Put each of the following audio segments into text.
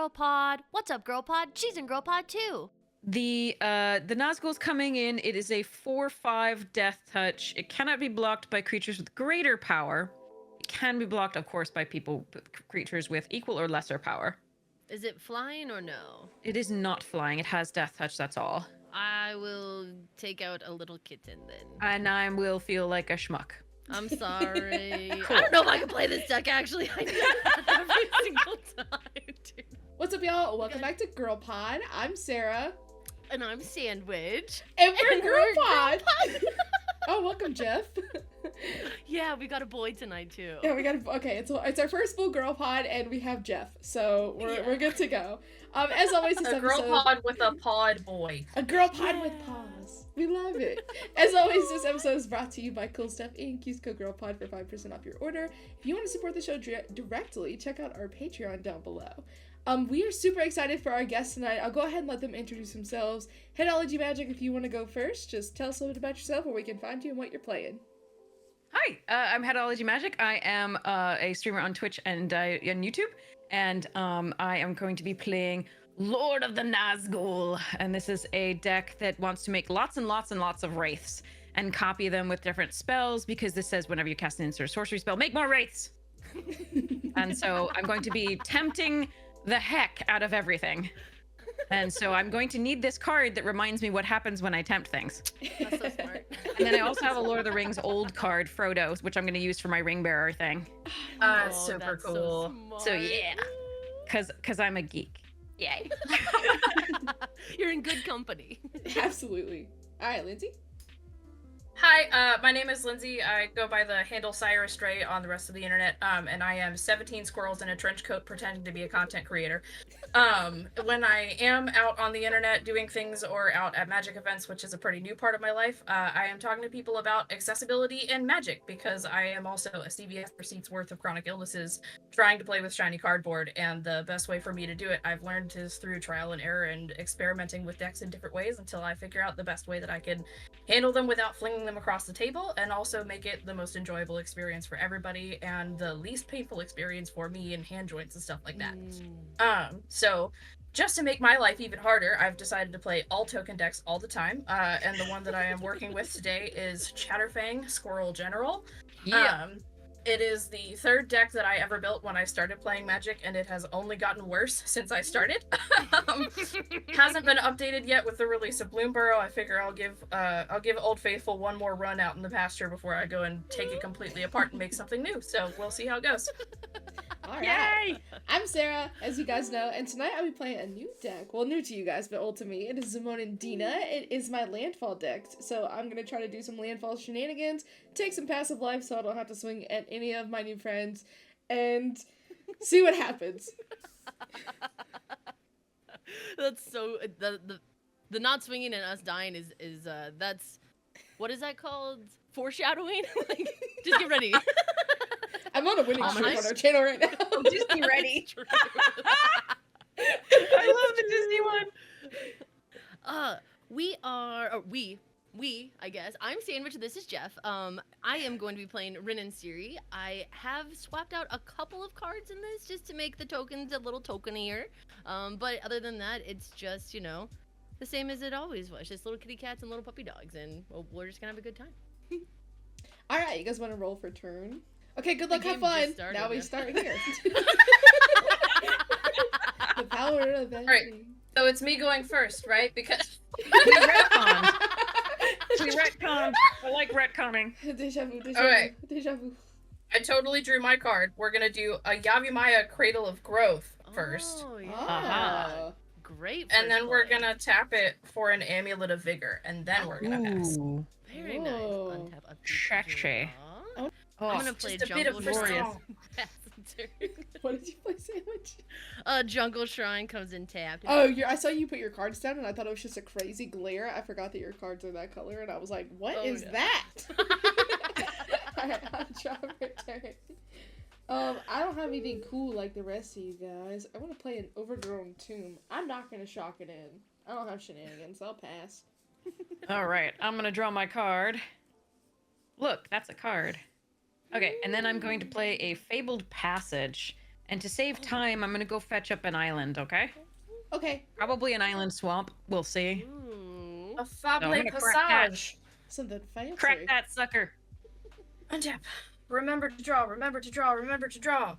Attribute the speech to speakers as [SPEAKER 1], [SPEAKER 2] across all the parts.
[SPEAKER 1] GirlPod. What's up, GirlPod? She's in GirlPod too.
[SPEAKER 2] The Nazgul's coming in. It is a 4/5 death touch. It cannot be blocked by creatures with greater power. It can be blocked, of course, by creatures with equal or lesser power.
[SPEAKER 1] Is it flying or no?
[SPEAKER 2] It is not flying. It has death touch, that's all.
[SPEAKER 1] I will take out a little kitten then.
[SPEAKER 2] And I will feel like a schmuck.
[SPEAKER 1] I'm sorry.
[SPEAKER 2] Cool.
[SPEAKER 1] I don't know if I can play this deck actually. I do that every single time, dude.
[SPEAKER 3] What's up, y'all? Welcome back to GirlPod. I'm Sarah.
[SPEAKER 1] And I'm Sandwich.
[SPEAKER 3] And we're GirlPod. Oh, welcome, Jeff.
[SPEAKER 1] Yeah, we got a boy tonight too.
[SPEAKER 3] Yeah, we got okay. It's our first full GirlPod, and we have Jeff, so we're good to go. As always, this
[SPEAKER 4] a
[SPEAKER 3] episode,
[SPEAKER 4] GirlPod with a pod boy.
[SPEAKER 3] A GirlPod with paws. We love it. As always, this episode is brought to you by Cool Stuff Inc. Use code GirlPod for 5% off your order. If you want to support the show directly, check out our Patreon down below. We are super excited for our guests tonight. I'll go ahead and let them introduce themselves. HeadologyMagic, if you want to go first, just tell us a little bit about yourself, where we can find you, and what you're playing.
[SPEAKER 2] Hi, I'm HeadologyMagic. I am a streamer on Twitch and on YouTube, and I am going to be playing Lord of the Nazgul, and this is a deck that wants to make lots and lots and lots of wraiths and copy them with different spells, because this says whenever you cast an instant sorcery spell, make more wraiths. And so I'm going to be tempting the heck out of everything. And so I'm going to need this card that reminds me what happens when I tempt things.
[SPEAKER 1] That's so smart.
[SPEAKER 2] And then I also have a Lord of the Rings old card, Frodo, which I'm going to use for my ring bearer thing.
[SPEAKER 4] Super
[SPEAKER 1] that's
[SPEAKER 4] cool.
[SPEAKER 2] So yeah, because I'm a geek. Yay.
[SPEAKER 1] You're in good company.
[SPEAKER 3] Absolutely. All right, Lindsay.
[SPEAKER 4] Hi, my name is Lindsey. I go by the handle Sciurusdrey on the rest of the internet, and I am 17 squirrels in a trench coat pretending to be a content creator. When I am out on the internet doing things or out at magic events, which is a pretty new part of my life, I am talking to people about accessibility and magic, because I am also a CVS receipts worth of chronic illnesses trying to play with shiny cardboard, and the best way for me to do it, I've learned, is through trial and error and experimenting with decks in different ways until I figure out the best way that I can handle them without flinging them across the table, and also make it the most enjoyable experience for everybody and the least painful experience for me and hand joints and stuff like that. So just to make my life even harder, I've decided to play all token decks all the time, and the one that I am working with today is Chatterfang Squirrel General.
[SPEAKER 2] Yeah.
[SPEAKER 4] It is the third deck that I ever built when I started playing Magic, and it has only gotten worse since I started. Hasn't been updated yet with the release of Bloomburrow. I figure I'll give Old Faithful one more run out in the pasture before I go and take it completely apart and make something new. So we'll see how it goes.
[SPEAKER 3] All right. Yay! I'm Sarah, as you guys know, and tonight I'll be playing a new deck. Well, new to you guys, but old to me. It is Zimone and Dina. It is my landfall deck, so I'm going to try to do some landfall shenanigans, take some passive life so I don't have to swing at any of my new friends, and see what happens.
[SPEAKER 1] That's so... The not swinging and us dying is that's... What is that called? Foreshadowing? Like, just get ready.
[SPEAKER 3] I'm on a winning streak on our channel right now.
[SPEAKER 2] Just be ready. I love the Disney one.
[SPEAKER 1] We, I guess. I'm Sandwich, this is Jeff. I am going to be playing Rin and Siri. I have swapped out a couple of cards in this just to make the tokens a little tokenier. But other than that, it's just, you know, the same as it always was. Just little kitty cats and little puppy dogs, and we're just gonna have a good time.
[SPEAKER 3] Alright, you guys want to roll for turn? Okay, good luck, have fun. Now we start here. The power of editing.
[SPEAKER 4] Right. So it's me going first, right? Because
[SPEAKER 2] we retconned. We retconned. I like retconning.
[SPEAKER 3] Deja vu, deja
[SPEAKER 4] All right.
[SPEAKER 3] vu, deja vu.
[SPEAKER 4] I totally drew my card. We're gonna do a Yavimaya Cradle of Growth first.
[SPEAKER 1] Oh, yeah.
[SPEAKER 3] Ah.
[SPEAKER 1] Great.
[SPEAKER 4] And then we're
[SPEAKER 1] play.
[SPEAKER 4] gonna tap it for an Amulet of Vigor, and then we're gonna pass.
[SPEAKER 2] Ooh.
[SPEAKER 1] Very nice.
[SPEAKER 3] Whoa.
[SPEAKER 1] Untap, upkeep,
[SPEAKER 2] Sexy.
[SPEAKER 1] draw.
[SPEAKER 2] Oh,
[SPEAKER 1] I'm gonna play
[SPEAKER 4] just a bit of
[SPEAKER 1] Jungle Shrine.
[SPEAKER 4] glorious.
[SPEAKER 3] What did you play, Sandwich?
[SPEAKER 1] Jungle Shrine comes in tapped.
[SPEAKER 3] Oh, I saw you put your cards down, and I thought it was just a crazy glare. I forgot that your cards are that color, and I was like, "What is that?" Alright, I'll try my turn. I don't have anything cool like the rest of you guys. I want to play an Overgrown Tomb. I'm not gonna shock it in. I don't have shenanigans. I'll pass.
[SPEAKER 2] all right. I'm gonna draw my card. Look, that's a card. Okay, and then I'm going to play a Fabled Passage. And to save time, I'm gonna go fetch up an island, okay?
[SPEAKER 3] Okay.
[SPEAKER 2] Probably an island swamp. We'll see.
[SPEAKER 1] Ooh.
[SPEAKER 4] A fable
[SPEAKER 2] gonna crack that.
[SPEAKER 4] passage.
[SPEAKER 3] Something fancy.
[SPEAKER 2] Crack that sucker.
[SPEAKER 4] Untap. Remember to draw. Remember to draw. Remember to draw.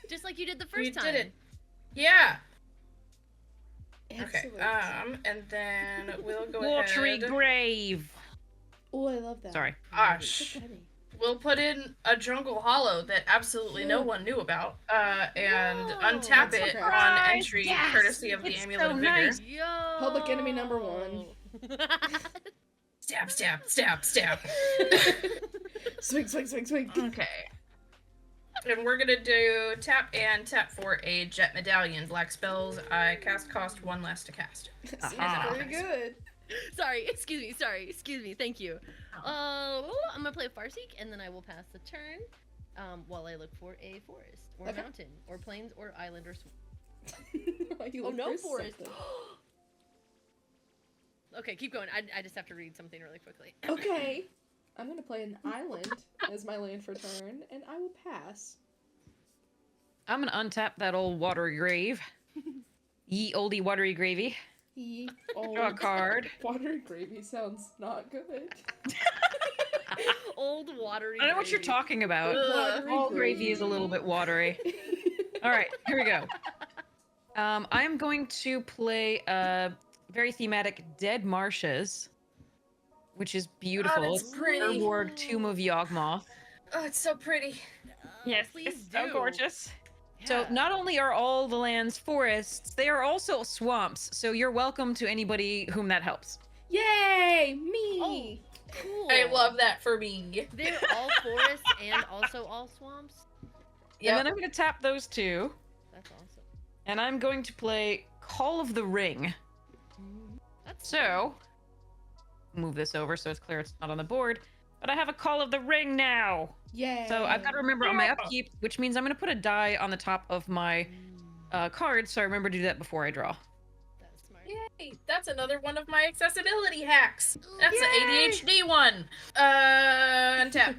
[SPEAKER 1] Just like you did the
[SPEAKER 4] We
[SPEAKER 1] first time.
[SPEAKER 4] did it. Yeah.
[SPEAKER 3] Excellent.
[SPEAKER 4] Okay. And then we'll go
[SPEAKER 2] Watery
[SPEAKER 4] ahead.
[SPEAKER 2] grave.
[SPEAKER 3] Oh, I love that.
[SPEAKER 2] Sorry.
[SPEAKER 4] Gosh.
[SPEAKER 3] So pretty.
[SPEAKER 4] We'll put in a jungle hollow that absolutely no
[SPEAKER 3] Ooh.
[SPEAKER 4] one knew about, and
[SPEAKER 1] Whoa,
[SPEAKER 4] untap
[SPEAKER 3] that's
[SPEAKER 4] it
[SPEAKER 3] okay.
[SPEAKER 4] on entry,
[SPEAKER 2] Yes,
[SPEAKER 4] courtesy of the
[SPEAKER 2] it's
[SPEAKER 4] Amulet
[SPEAKER 2] so
[SPEAKER 4] of Vigor.
[SPEAKER 2] nice.
[SPEAKER 1] Yo.
[SPEAKER 3] Public enemy number 1.
[SPEAKER 4] Stab, stab, stab, stab.
[SPEAKER 3] Swing, swing, swing, swing.
[SPEAKER 4] Okay. And we're gonna do tap and tap for a jet medallion. Black spells I cast cost 1 less to cast.
[SPEAKER 3] Seems
[SPEAKER 2] Aha.
[SPEAKER 3] pretty good.
[SPEAKER 1] Sorry, excuse me, thank you. I'm gonna play Farseek, and then I will pass the turn while I look for a forest, or
[SPEAKER 3] Okay.
[SPEAKER 1] mountain, or plains, or island, or
[SPEAKER 3] You
[SPEAKER 1] oh,
[SPEAKER 3] look
[SPEAKER 1] no
[SPEAKER 3] for
[SPEAKER 1] forest.
[SPEAKER 3] something.
[SPEAKER 1] Okay, keep going. I just have to read something really quickly.
[SPEAKER 3] Okay. I'm gonna play an island as my land for turn, and I will pass.
[SPEAKER 2] I'm gonna untap that old watery grave. Ye oldie watery gravy.
[SPEAKER 3] He
[SPEAKER 2] Draw a card.
[SPEAKER 3] Watery gravy sounds not good.
[SPEAKER 1] Old watery.
[SPEAKER 2] I don't know what you're
[SPEAKER 1] gravy.
[SPEAKER 2] talking about.
[SPEAKER 3] Watery
[SPEAKER 2] All gravy is a little bit watery. All right, here we go. I'm going to play a very thematic Dead Marshes, which is beautiful.
[SPEAKER 4] Oh, that's
[SPEAKER 2] It's
[SPEAKER 4] pretty.
[SPEAKER 2] Urborg Tomb of Yawgmoth.
[SPEAKER 4] Oh, it's so pretty.
[SPEAKER 1] Please
[SPEAKER 2] it's
[SPEAKER 1] do.
[SPEAKER 2] so gorgeous. So
[SPEAKER 1] Yeah.
[SPEAKER 2] not only are all the lands forests, they are also swamps. So you're welcome to anybody whom that helps.
[SPEAKER 3] Yay! Me!
[SPEAKER 1] Cool.
[SPEAKER 4] I love that for me.
[SPEAKER 1] They're all forests and also all swamps.
[SPEAKER 2] And then I'm going to tap those two,
[SPEAKER 1] That's awesome.
[SPEAKER 2] and I'm going to play Call of the Ring.
[SPEAKER 1] That's
[SPEAKER 2] So, move this over so it's clear it's not on the board. But I have a Call of the Ring now.
[SPEAKER 3] Yay!
[SPEAKER 2] So I've got to remember on my upkeep, which means I'm going to put a die on the top of my card, so I remember to do that before I draw.
[SPEAKER 1] That's smart.
[SPEAKER 4] Yay! That's another one of my accessibility hacks. That's
[SPEAKER 2] Yay!
[SPEAKER 4] an ADHD one. Untap.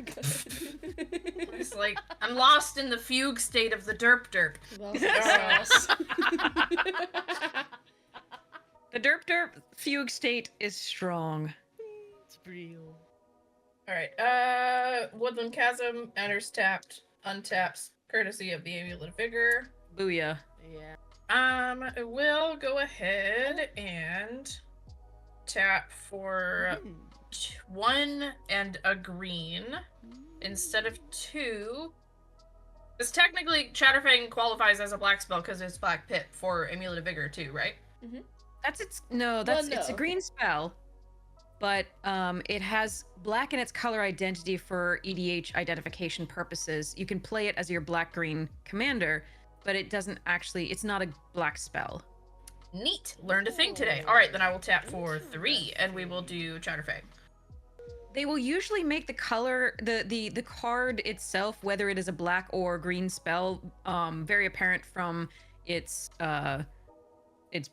[SPEAKER 4] It's like I'm lost in the fugue state of the derp derp.
[SPEAKER 2] The derp derp fugue state is strong.
[SPEAKER 1] It's real.
[SPEAKER 4] All right. Woodland Chasm enters tapped, untaps, courtesy of the Amulet of Vigor.
[SPEAKER 2] Booyah.
[SPEAKER 1] Yeah.
[SPEAKER 4] We'll go ahead and tap for 1 and a green instead of 2. Because technically, Chatterfang qualifies as a black spell because it's Black Pit for Amulet of Vigor too, right?
[SPEAKER 2] That's it's it's a
[SPEAKER 3] no.
[SPEAKER 2] green spell, but it has black in its color identity for EDH identification purposes. You can play it as your black-green commander, but it doesn't actually. It's not a black spell.
[SPEAKER 4] Neat. Learned a thing today. All right, then I will tap for 3, and we will do Chatterfang.
[SPEAKER 2] They will usually make the color, the card itself, whether it is a black or green spell, very apparent from its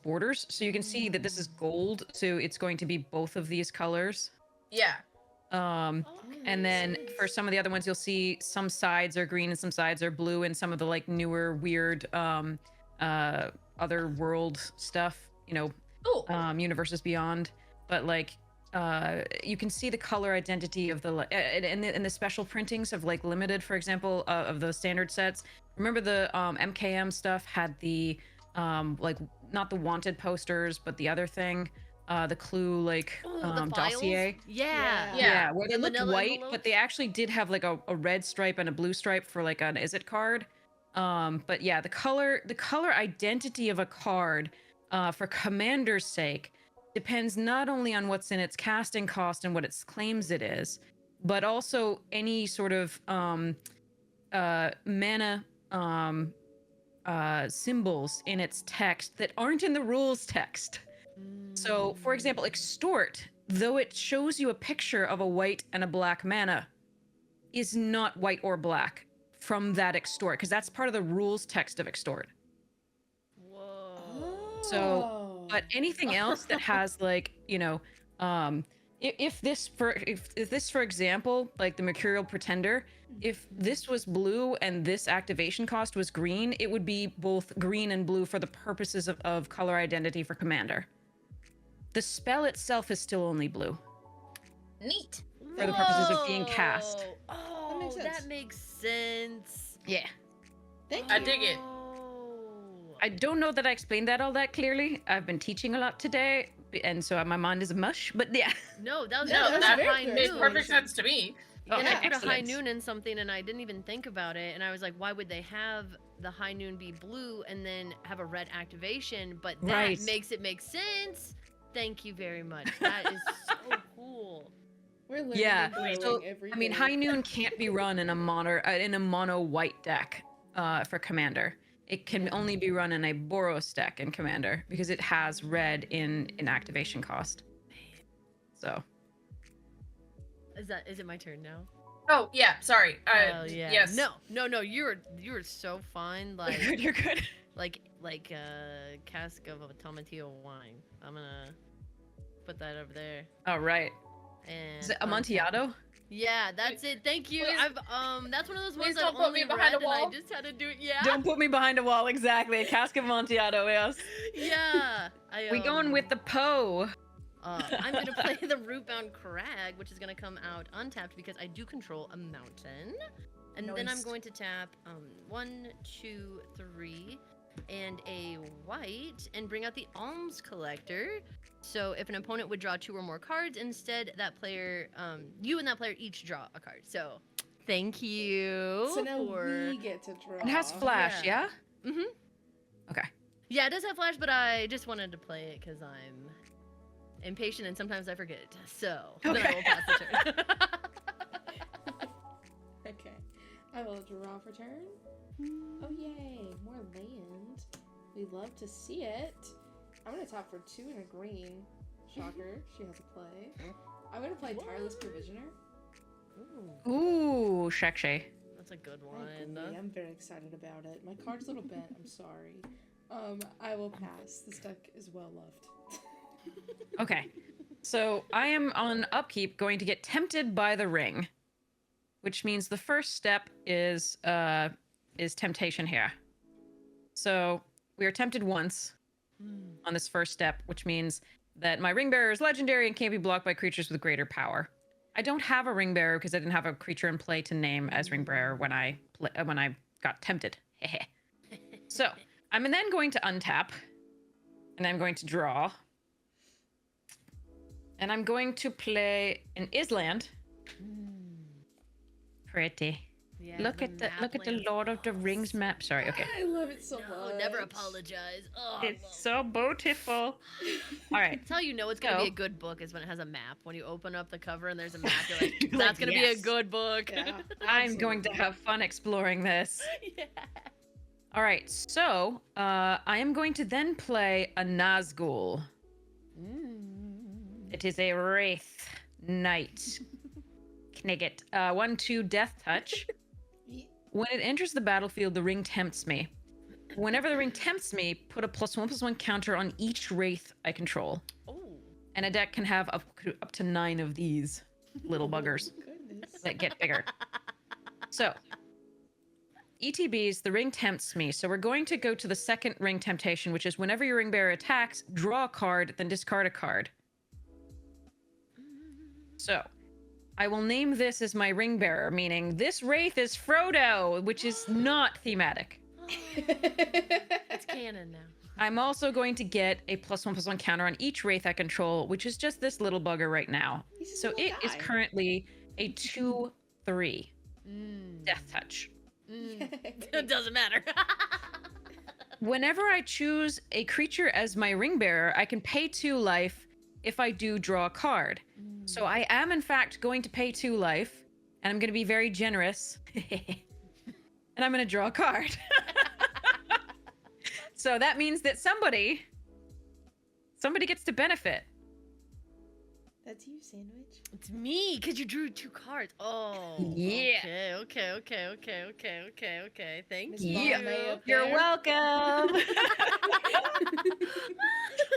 [SPEAKER 2] borders. So you can see that this is gold, so it's going to be both of these colors.
[SPEAKER 4] Yeah.
[SPEAKER 2] And then for some of the other ones, you'll see some sides are green and some sides are blue, and some of the like newer weird other world stuff,
[SPEAKER 4] Cool.
[SPEAKER 2] universes beyond. But like you can see the color identity of the and the special printings of like limited, for example, of the standard sets. Remember the MKM stuff had the like not the wanted posters, but the other thing, the clue like
[SPEAKER 1] The files?
[SPEAKER 2] dossier.
[SPEAKER 1] Yeah.
[SPEAKER 4] Yeah.
[SPEAKER 2] Where they
[SPEAKER 1] The
[SPEAKER 2] looked
[SPEAKER 1] manila
[SPEAKER 2] white,
[SPEAKER 1] envelopes?
[SPEAKER 2] but they actually did have like a red stripe and a blue stripe for like an is it card. But yeah, the color identity of a card for commander's sake depends not only on what's in its casting cost and what it claims it is, but also any sort of mana symbols in its text that aren't in the rules text. So, for example, extort, though it shows you a picture of a white and a black mana, is not white or black from that extort, because that's part of the rules text of extort.
[SPEAKER 1] Whoa.
[SPEAKER 2] So, but anything else that has like, if this, for example, like the Mercurial Pretender, if this was blue and this activation cost was green, it would be both green and blue for the purposes of color identity for Commander. The spell itself is still only blue.
[SPEAKER 4] Neat.
[SPEAKER 2] For the purposes of being cast.
[SPEAKER 1] Oh,
[SPEAKER 3] makes sense.
[SPEAKER 1] that makes sense.
[SPEAKER 2] Yeah.
[SPEAKER 3] Thank
[SPEAKER 4] I
[SPEAKER 3] you.
[SPEAKER 4] dig it.
[SPEAKER 1] Oh.
[SPEAKER 2] I don't know that I explained that all that clearly. I've been teaching a lot today, and so my mind is a mush, but yeah.
[SPEAKER 1] No, that was
[SPEAKER 3] No,
[SPEAKER 1] that
[SPEAKER 3] that's
[SPEAKER 1] was
[SPEAKER 3] very
[SPEAKER 1] high
[SPEAKER 3] clear.
[SPEAKER 4] Makes
[SPEAKER 1] noon.
[SPEAKER 4] perfect sense to me.
[SPEAKER 2] Oh,
[SPEAKER 1] And I put a high
[SPEAKER 2] excellent.
[SPEAKER 1] noon in something, and I didn't even think about it. And I was like, why would they have the high noon be blue and then have a red activation? But that
[SPEAKER 2] Right.
[SPEAKER 1] makes it make sense. Thank you very much. That is so cool.
[SPEAKER 3] We're learning
[SPEAKER 2] Yeah,
[SPEAKER 3] and growing
[SPEAKER 2] so,
[SPEAKER 3] every
[SPEAKER 2] I mean,
[SPEAKER 3] day.
[SPEAKER 2] High Noon can't be run in a mono white deck for Commander. It can only be run in a Boros deck in Commander because it has red in activation cost. So
[SPEAKER 1] Is it my turn now?
[SPEAKER 4] Oh yeah, sorry.
[SPEAKER 1] Oh yeah.
[SPEAKER 4] Yes.
[SPEAKER 1] No. You're so fine. Like
[SPEAKER 2] you're good. You're good.
[SPEAKER 1] like a cask of Tomatillo wine. I'm gonna put that over there.
[SPEAKER 2] All right.
[SPEAKER 1] And
[SPEAKER 2] Is it
[SPEAKER 1] untap.
[SPEAKER 2] Amontillado?
[SPEAKER 1] Yeah, that's it. Thank you.
[SPEAKER 4] Please-
[SPEAKER 1] I've that's one of those
[SPEAKER 4] please
[SPEAKER 1] ones I've
[SPEAKER 4] don't put
[SPEAKER 1] only
[SPEAKER 4] me behind
[SPEAKER 1] read
[SPEAKER 4] a
[SPEAKER 1] and I
[SPEAKER 4] wall.
[SPEAKER 1] just had to do it. Yeah.
[SPEAKER 2] Don't put me behind a wall. Exactly. A cask of Amontillado. Yes.
[SPEAKER 1] Yeah.
[SPEAKER 2] We going with the Poe.
[SPEAKER 1] I'm gonna play the Rootbound Crag, which is gonna come out untapped because I do control a mountain, and then I'm
[SPEAKER 4] Nice.
[SPEAKER 1] going to tap 1, 2, 3, and a white, and bring out the Alms Collector. So if an opponent would draw 2 or more cards, instead that player, you and that player each draw a card. So thank you.
[SPEAKER 3] So now
[SPEAKER 1] for...
[SPEAKER 3] we get to draw.
[SPEAKER 2] It has flash. Yeah.
[SPEAKER 1] Mhm.
[SPEAKER 2] Okay.
[SPEAKER 1] Yeah, it does have flash, but I just wanted to play it because I'm impatient and sometimes I forget. So then I
[SPEAKER 2] Okay.
[SPEAKER 1] will pass the turn.
[SPEAKER 3] Okay. I will draw for turn. Oh yay, more land. We love to see it. I'm gonna tap for 2 and a green. Shocker, she has a play. I'm gonna play Tireless Provisioner.
[SPEAKER 1] Ooh,
[SPEAKER 2] Ooh, Shekshay.
[SPEAKER 1] that's a good
[SPEAKER 3] I
[SPEAKER 1] one.
[SPEAKER 3] agree, I'm very excited about it. My card's a little bent, I'm sorry. I will pass. This deck is well loved.
[SPEAKER 2] Okay. So I am on upkeep going to get tempted by the ring, which means the first step is temptation here. So we are tempted once on this first step, which means that my ring bearer is legendary and can't be blocked by creatures with greater power. I don't have a ring bearer because I didn't have a creature in play to name as ring bearer when I got tempted. So I'm then going to untap, and I'm going to draw. And I'm going to play an Island. Pretty.
[SPEAKER 1] Yeah,
[SPEAKER 2] look at the
[SPEAKER 1] map
[SPEAKER 2] Lord of the
[SPEAKER 1] lands.
[SPEAKER 2] Rings map. Sorry. Okay.
[SPEAKER 3] I love it so
[SPEAKER 1] No,
[SPEAKER 3] much.
[SPEAKER 1] never apologize. Oh, I love
[SPEAKER 2] It's so beautiful. All right.
[SPEAKER 1] That's how you know it's gonna be
[SPEAKER 2] So-
[SPEAKER 1] a good book is when it has a map. When you open up the cover and there's a map, you're like,
[SPEAKER 2] You're
[SPEAKER 1] that's
[SPEAKER 2] like,
[SPEAKER 1] gonna be
[SPEAKER 2] "Yes."
[SPEAKER 1] a good book.
[SPEAKER 3] Yeah.
[SPEAKER 2] I'm going to have fun exploring this.
[SPEAKER 1] Yeah.
[SPEAKER 2] All right. So I am going to then play a Nazgul. It is a Wraith Knight. Knigget. 1/2 Death Touch. When it enters the battlefield, the ring tempts me. Whenever the ring tempts me, put a +1/+1 counter on each Wraith I control.
[SPEAKER 1] Oh.
[SPEAKER 2] And a deck can have up to 9 of these little buggers
[SPEAKER 3] Goodness.
[SPEAKER 2] that get bigger. So, ETBs, the ring tempts me. So we're going to go to the second ring temptation, which is whenever your ring bearer attacks, draw a card, then discard a card. So, I will name this as my ring bearer, meaning this Wraith is Frodo, which is not thematic.
[SPEAKER 1] It's canon now.
[SPEAKER 2] I'm also going to get a +1/+1 counter on each Wraith I control, which is just this little bugger right now.
[SPEAKER 3] He's just
[SPEAKER 2] So
[SPEAKER 3] gonna
[SPEAKER 2] it is
[SPEAKER 3] die.
[SPEAKER 2] currently a 2/3
[SPEAKER 1] Mm.
[SPEAKER 2] Death Touch.
[SPEAKER 1] It doesn't matter.
[SPEAKER 2] Whenever I choose a creature as my ring bearer, I can pay 2 life if I do draw a card. So I am in fact going to pay 2 life, and I'm going to be very generous. And I'm going to draw a card. So that means that somebody gets to benefit.
[SPEAKER 3] That's you, Sandwich.
[SPEAKER 1] It's me, because you drew 2 cards. Oh.
[SPEAKER 2] Yeah.
[SPEAKER 1] Okay. Thank
[SPEAKER 3] Miss
[SPEAKER 1] you.
[SPEAKER 2] Yeah.
[SPEAKER 3] Bombay up
[SPEAKER 2] You're
[SPEAKER 3] there.
[SPEAKER 2] welcome.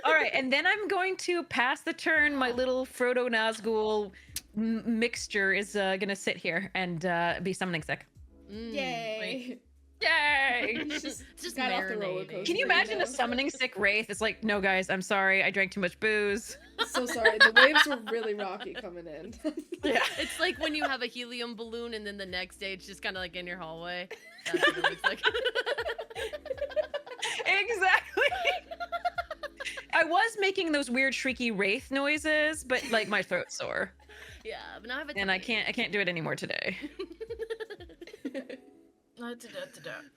[SPEAKER 2] All right, and then I'm going to pass the turn. My little Frodo Nazgul mixture is gonna sit here and be summoning sick.
[SPEAKER 3] Yay!
[SPEAKER 2] Yay!
[SPEAKER 3] Just
[SPEAKER 1] Just
[SPEAKER 3] got off the roller
[SPEAKER 1] marinating.
[SPEAKER 3] coaster.
[SPEAKER 2] Can you imagine a summoning sick wraith? It's like, no, guys, I'm sorry, I drank too much booze.
[SPEAKER 3] So sorry, the waves were really rocky coming in.
[SPEAKER 2] Yeah.
[SPEAKER 1] It's like when you have a helium balloon and then the next day it's just kind of like in your hallway. That's what it looks like.
[SPEAKER 2] Exactly. I was making those weird shrieky wraith noises, but like my throat's sore,
[SPEAKER 1] Yeah, but now I have a
[SPEAKER 2] and I can't do it anymore today.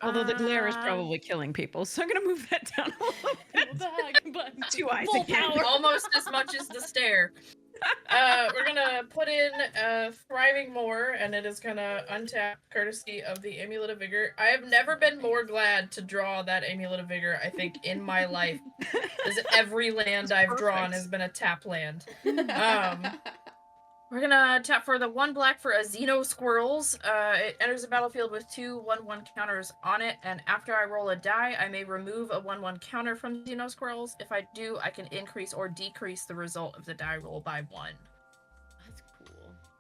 [SPEAKER 2] Although the glare is probably killing people, so I'm gonna move that down a little bit.
[SPEAKER 1] back.
[SPEAKER 2] Two eyes
[SPEAKER 1] Full
[SPEAKER 2] again.
[SPEAKER 1] power.
[SPEAKER 4] Almost as much as the stare. We're gonna put in Thriving More, and it is gonna untap courtesy of the Amulet of Vigor. I have never been more glad to draw that Amulet of Vigor, I think, in my life. Because every land I've drawn has been a tap land. We're gonna tap for the 1 black for a Xeno Squirrels. It enters the battlefield with 2 1/1 counters on it, and after I roll a die, I may remove a 1/1 counter from the Xeno Squirrels. If I do, I can increase or decrease the result of the die roll by 1.
[SPEAKER 1] That's cool.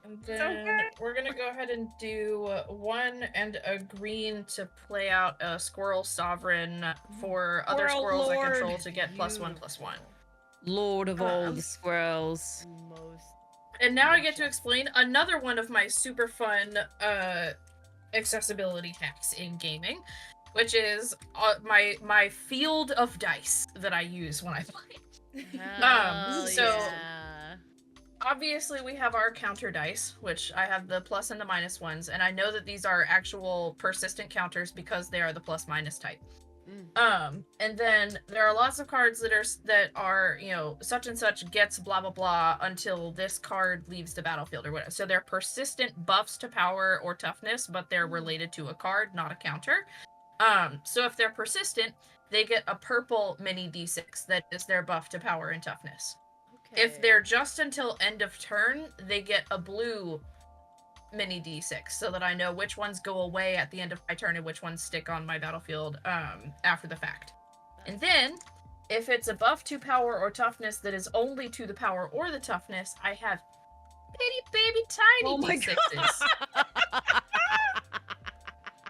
[SPEAKER 4] And then we're gonna go ahead and do 1 and a green to play out a Squirrel Sovereign for other
[SPEAKER 2] Squirrel
[SPEAKER 4] squirrels I
[SPEAKER 2] Lord.
[SPEAKER 4] control to get +1/+1.
[SPEAKER 2] Lord of all the squirrels.
[SPEAKER 1] Most.
[SPEAKER 4] And now I get to explain another one of my super fun accessibility hacks in gaming, which is my field of dice that I use when I play.
[SPEAKER 1] Hell
[SPEAKER 4] so-
[SPEAKER 1] yeah.
[SPEAKER 4] Obviously, we have our counter dice, which I have the plus and the minus ones, and I know that these are actual persistent counters because they are the plus-minus type. And then there are lots of cards that are, you know, such and such gets blah blah blah until this card leaves the battlefield or whatever. So they're persistent buffs to power or toughness, but they're related to a card, not a counter. So if they're persistent, they get a purple mini d6 that is their buff to power and toughness.
[SPEAKER 1] Okay.
[SPEAKER 4] If they're just until end of turn, they get a blue mini d6 so that I know which ones go away at the end of my turn and which ones stick on my battlefield after the fact. And then, if it's a buff to power or toughness that is only to the power or the toughness, I have itty baby tiny
[SPEAKER 2] Oh my
[SPEAKER 4] d6s.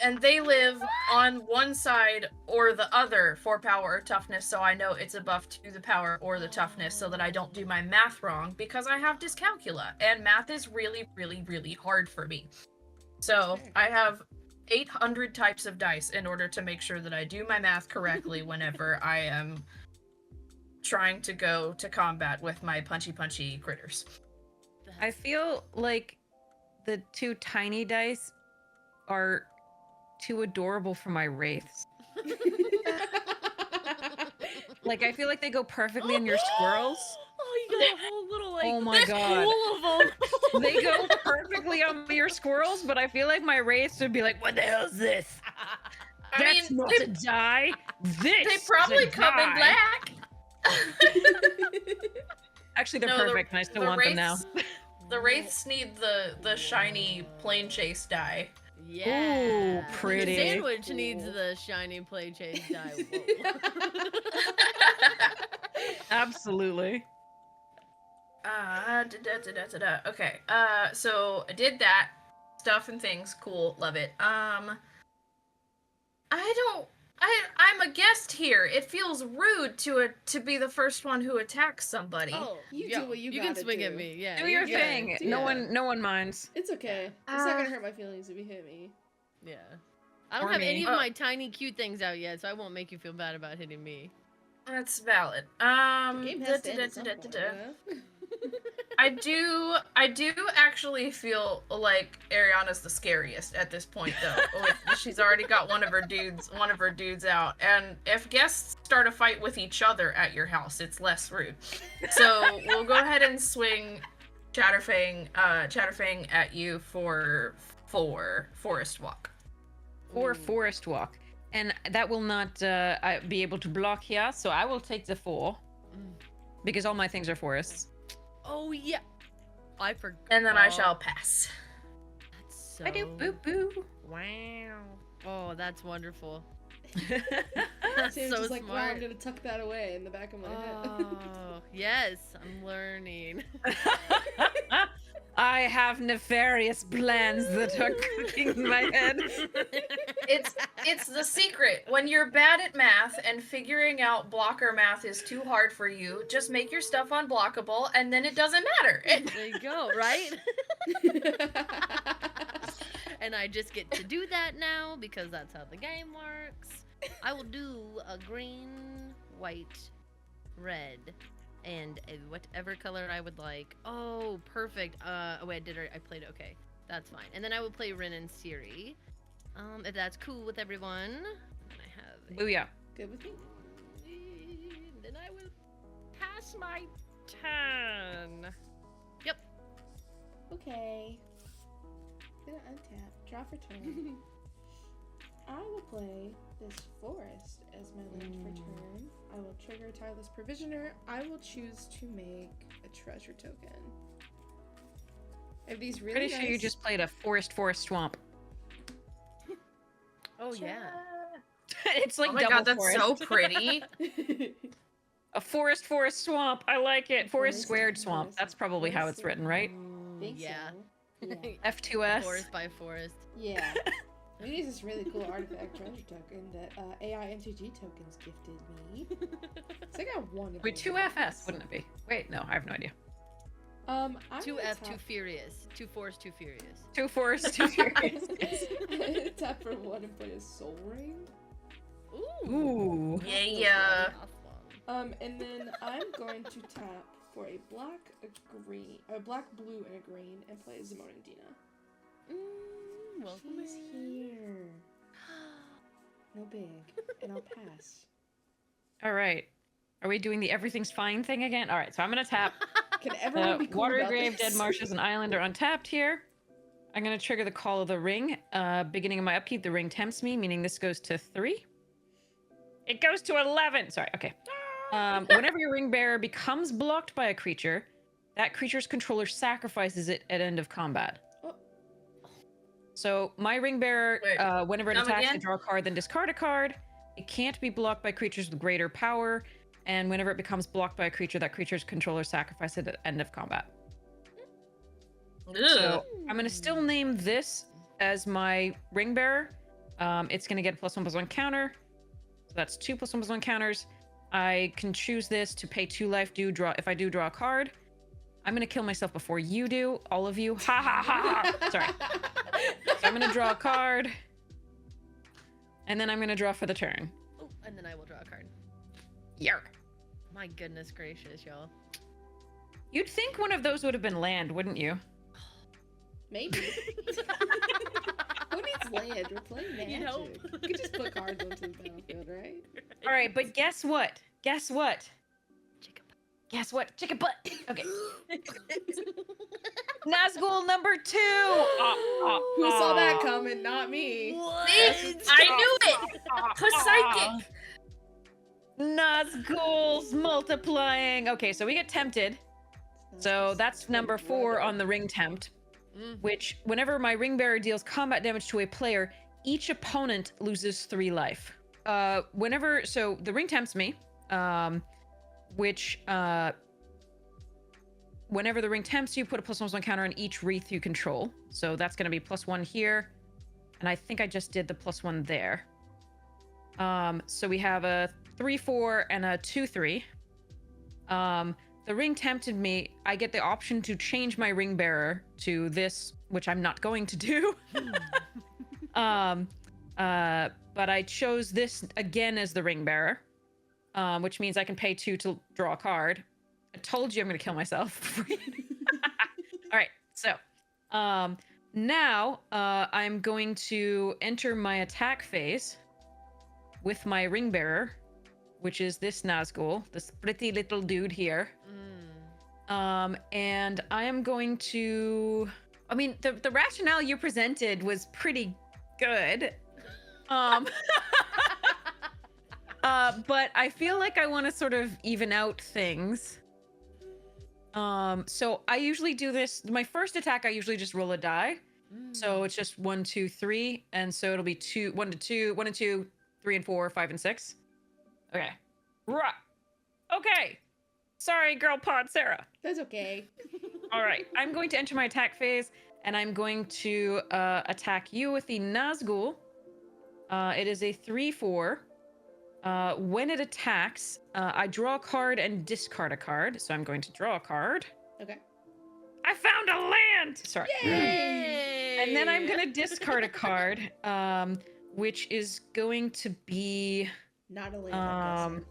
[SPEAKER 4] And they live on one side or the other for power or toughness, so I know it's a buff to the power or the toughness so that I don't do my math wrong, because I have dyscalculia, and math is really, really, really hard for me. So I have 800 types of dice in order to make sure that I do my math correctly whenever I am trying to go to combat with my punchy critters.
[SPEAKER 2] I feel like the 2 tiny dice are too adorable for my wraiths. Like, I feel like they go perfectly on your squirrels.
[SPEAKER 1] Oh, you got a whole little like.
[SPEAKER 2] Oh my god.
[SPEAKER 1] Full of them.
[SPEAKER 2] They go perfectly on your squirrels, but I feel like my wraiths would be like, what the hell is this?
[SPEAKER 4] I
[SPEAKER 2] That's
[SPEAKER 4] mean,
[SPEAKER 2] not a die. This
[SPEAKER 4] they
[SPEAKER 2] is
[SPEAKER 4] probably
[SPEAKER 2] a
[SPEAKER 4] come in
[SPEAKER 2] die."
[SPEAKER 4] black.
[SPEAKER 2] Actually, they're
[SPEAKER 4] No,
[SPEAKER 2] perfect, and I still want them now.
[SPEAKER 4] The wraiths need the shiny plane chase die.
[SPEAKER 1] Yeah.
[SPEAKER 2] Ooh, pretty.
[SPEAKER 1] The sandwich needs the shiny play chase die. Whoa.
[SPEAKER 2] Absolutely.
[SPEAKER 4] Okay. So I did that stuff and things. Cool. Love it. I'm a guest here. It feels rude to be the first one who attacks somebody.
[SPEAKER 1] Oh,
[SPEAKER 3] You
[SPEAKER 1] yo,
[SPEAKER 3] do what you
[SPEAKER 1] can
[SPEAKER 3] gotta
[SPEAKER 1] swing at
[SPEAKER 3] do.
[SPEAKER 1] me. Yeah.
[SPEAKER 2] Do your
[SPEAKER 1] you got it.
[SPEAKER 2] thing.
[SPEAKER 3] do
[SPEAKER 2] No
[SPEAKER 3] that.
[SPEAKER 2] one minds.
[SPEAKER 3] It's okay. It's not gonna hurt my feelings if you hit me.
[SPEAKER 1] Yeah. I don't
[SPEAKER 2] Or
[SPEAKER 1] have
[SPEAKER 2] me.
[SPEAKER 1] any of
[SPEAKER 4] Oh.
[SPEAKER 1] my tiny cute things out yet, so I won't make you feel bad about hitting me.
[SPEAKER 4] That's valid.
[SPEAKER 3] The game has to end at some point, you know?
[SPEAKER 4] I do actually feel like Ariana's the scariest at this point, though. She's already got one of her dudes out, and if guests start a fight with each other at your house, it's less rude. So we'll go ahead and swing Chatterfang at you for 4 Forest Walk.
[SPEAKER 2] Or Forest Walk. And that will not be able to block here, so I will take the 4. Because all my things are forests.
[SPEAKER 1] Oh yeah. I forgot.
[SPEAKER 4] And then I shall pass.
[SPEAKER 1] That's so...
[SPEAKER 2] I do boo boo.
[SPEAKER 1] Wow. Oh, that's wonderful. That's
[SPEAKER 3] Sam's
[SPEAKER 1] so
[SPEAKER 3] just like, wow, I'm
[SPEAKER 1] smart.
[SPEAKER 3] gonna tuck that away in the back of my head.
[SPEAKER 1] Oh, yes, I'm learning.
[SPEAKER 2] I have nefarious plans that are cooking in my head.
[SPEAKER 4] It's the secret. When you're bad at math and figuring out blocker math is too hard for you, just make your stuff unblockable and then it doesn't matter.
[SPEAKER 1] There you go, right? And I just get to do that now because that's how the game works. I will do a green, white, red, and whatever color I would like. Oh, perfect. Oh wait, I played it. Okay, that's fine. And then I will play Rin and Siri. If that's cool with everyone. And I have.
[SPEAKER 2] Booyah.
[SPEAKER 3] Good with me.
[SPEAKER 1] Then I will pass my turn. Yep.
[SPEAKER 3] Okay. Gonna untap, draw for turn. I will play this forest as my land for turn. I will trigger tireless provisioner. I will choose to make a treasure token. I have these really
[SPEAKER 2] Pretty sure you
[SPEAKER 3] nice-
[SPEAKER 2] just played a forest swamp.
[SPEAKER 1] Oh yeah.
[SPEAKER 2] It's like
[SPEAKER 4] Oh my
[SPEAKER 2] double
[SPEAKER 4] god, that's
[SPEAKER 2] forest.
[SPEAKER 4] so pretty.
[SPEAKER 2] A forest swamp. I like it. Forest
[SPEAKER 3] Forest
[SPEAKER 2] squared
[SPEAKER 3] and
[SPEAKER 2] swamp.
[SPEAKER 3] forest.
[SPEAKER 2] That's probably how it's written, right?
[SPEAKER 3] Think
[SPEAKER 1] Yeah.
[SPEAKER 3] so. Yeah.
[SPEAKER 2] F2S.
[SPEAKER 1] Forest by forest.
[SPEAKER 3] Yeah. I use this really cool artifact treasure token that AI MTG tokens gifted me. So I got one of
[SPEAKER 2] Wait,
[SPEAKER 3] those.
[SPEAKER 2] 2FS, wouldn't it be? Wait, no, I have no idea.
[SPEAKER 3] I'm
[SPEAKER 1] Two
[SPEAKER 3] gonna
[SPEAKER 1] F,
[SPEAKER 3] tap-
[SPEAKER 1] two furious. Two forest, two furious.
[SPEAKER 2] 2 forest, 2 furious.
[SPEAKER 3] Tap for one and play a soul ring.
[SPEAKER 2] Ooh.
[SPEAKER 4] Yeah.
[SPEAKER 3] And then I'm going to tap for a black, a green, a black, blue, and a green, and play Zimoning Dina.
[SPEAKER 1] Welcome
[SPEAKER 3] She's
[SPEAKER 1] in.
[SPEAKER 3] here. No big, and I'll pass.
[SPEAKER 2] All right. Are we doing the everything's fine thing again? All right, so I'm going to tap.
[SPEAKER 3] Can everyone
[SPEAKER 2] The
[SPEAKER 3] be cool
[SPEAKER 2] water,
[SPEAKER 3] about
[SPEAKER 2] grave,
[SPEAKER 3] this?
[SPEAKER 2] dead marshes, and island are untapped here. I'm going to trigger the call of the ring. Beginning of my upkeep, the ring tempts me, meaning this goes to 3. It goes to 11. Sorry, okay. Whenever your ring bearer becomes blocked by a creature, that creature's controller sacrifices it at end of combat.
[SPEAKER 3] Oh.
[SPEAKER 2] So my ring bearer,
[SPEAKER 4] Wait,
[SPEAKER 2] whenever it
[SPEAKER 4] come
[SPEAKER 2] attacks,
[SPEAKER 4] again?
[SPEAKER 2] I draw a card, then discard a card. It can't be blocked by creatures with greater power, and whenever it becomes blocked by a creature, that creature's controller sacrifices it at end of combat. So I'm gonna still name this as my ring bearer. It's gonna get a +1/+1 counter. So that's 2 +1/+1 counters. I can choose this to pay 2 life. If I do draw a card, I'm gonna kill myself before you do, all of you. Ha ha ha ha. Sorry. So I'm gonna draw a card, and then I'm gonna draw for the turn.
[SPEAKER 1] Oh, and then I will draw a card.
[SPEAKER 2] Yarr.
[SPEAKER 1] My goodness gracious, y'all.
[SPEAKER 2] You'd think one of those would have been land, wouldn't you?
[SPEAKER 3] Maybe. Who needs land? We're playing magic.
[SPEAKER 1] You know.
[SPEAKER 3] You could just put cards onto the battlefield, right?
[SPEAKER 2] All right, but guess what? Guess what?
[SPEAKER 1] Chicken butt.
[SPEAKER 2] Guess what? Chicken butt. Okay. Nazgul number 2.
[SPEAKER 3] Who saw that coming? Not me.
[SPEAKER 1] What?
[SPEAKER 4] See? I knew it! Psychic!
[SPEAKER 2] Nazgul's multiplying. Okay, so we get tempted. So that's number 4 on the ring tempt, which whenever my ring bearer deals combat damage to a player, each opponent loses 3 life. So the ring tempts me, which whenever the ring tempts you, put a +1/+1 counter on each wreath you control. So that's going to be +1 here, and I think I just did the +1 there. So we have a 3/4 and a 2/3. The ring tempted me. I get the option to change my ring bearer to this, which I'm not going to do. But I chose this again as the ring bearer, which means I can pay 2 to draw a card. I told you I'm going to kill myself. All right, so now I'm going to enter my attack phase with my ring bearer, which is this Nazgul, this pretty little dude here. And I am going to, I mean, the rationale you presented was pretty good. But I feel like I want to sort of even out things. So I usually do this, my first attack, I usually just roll a die. So it's just 1, 2, 3. And so it'll be 1 to 2, 1 and 2, 3 and 4, 5 and 6. Okay. Right. Okay. Sorry, GirlPod Sarah.
[SPEAKER 3] That's okay.
[SPEAKER 2] All right. I'm going to enter my attack phase, and I'm going to attack you with the Nazgul. It is a 3/4. When it attacks, I draw a card and discard a card. So I'm going to draw a card.
[SPEAKER 3] Okay.
[SPEAKER 2] I found a land! Sorry.
[SPEAKER 1] Yay!
[SPEAKER 2] And then I'm going to discard a card, which is going to be...
[SPEAKER 3] Not a land.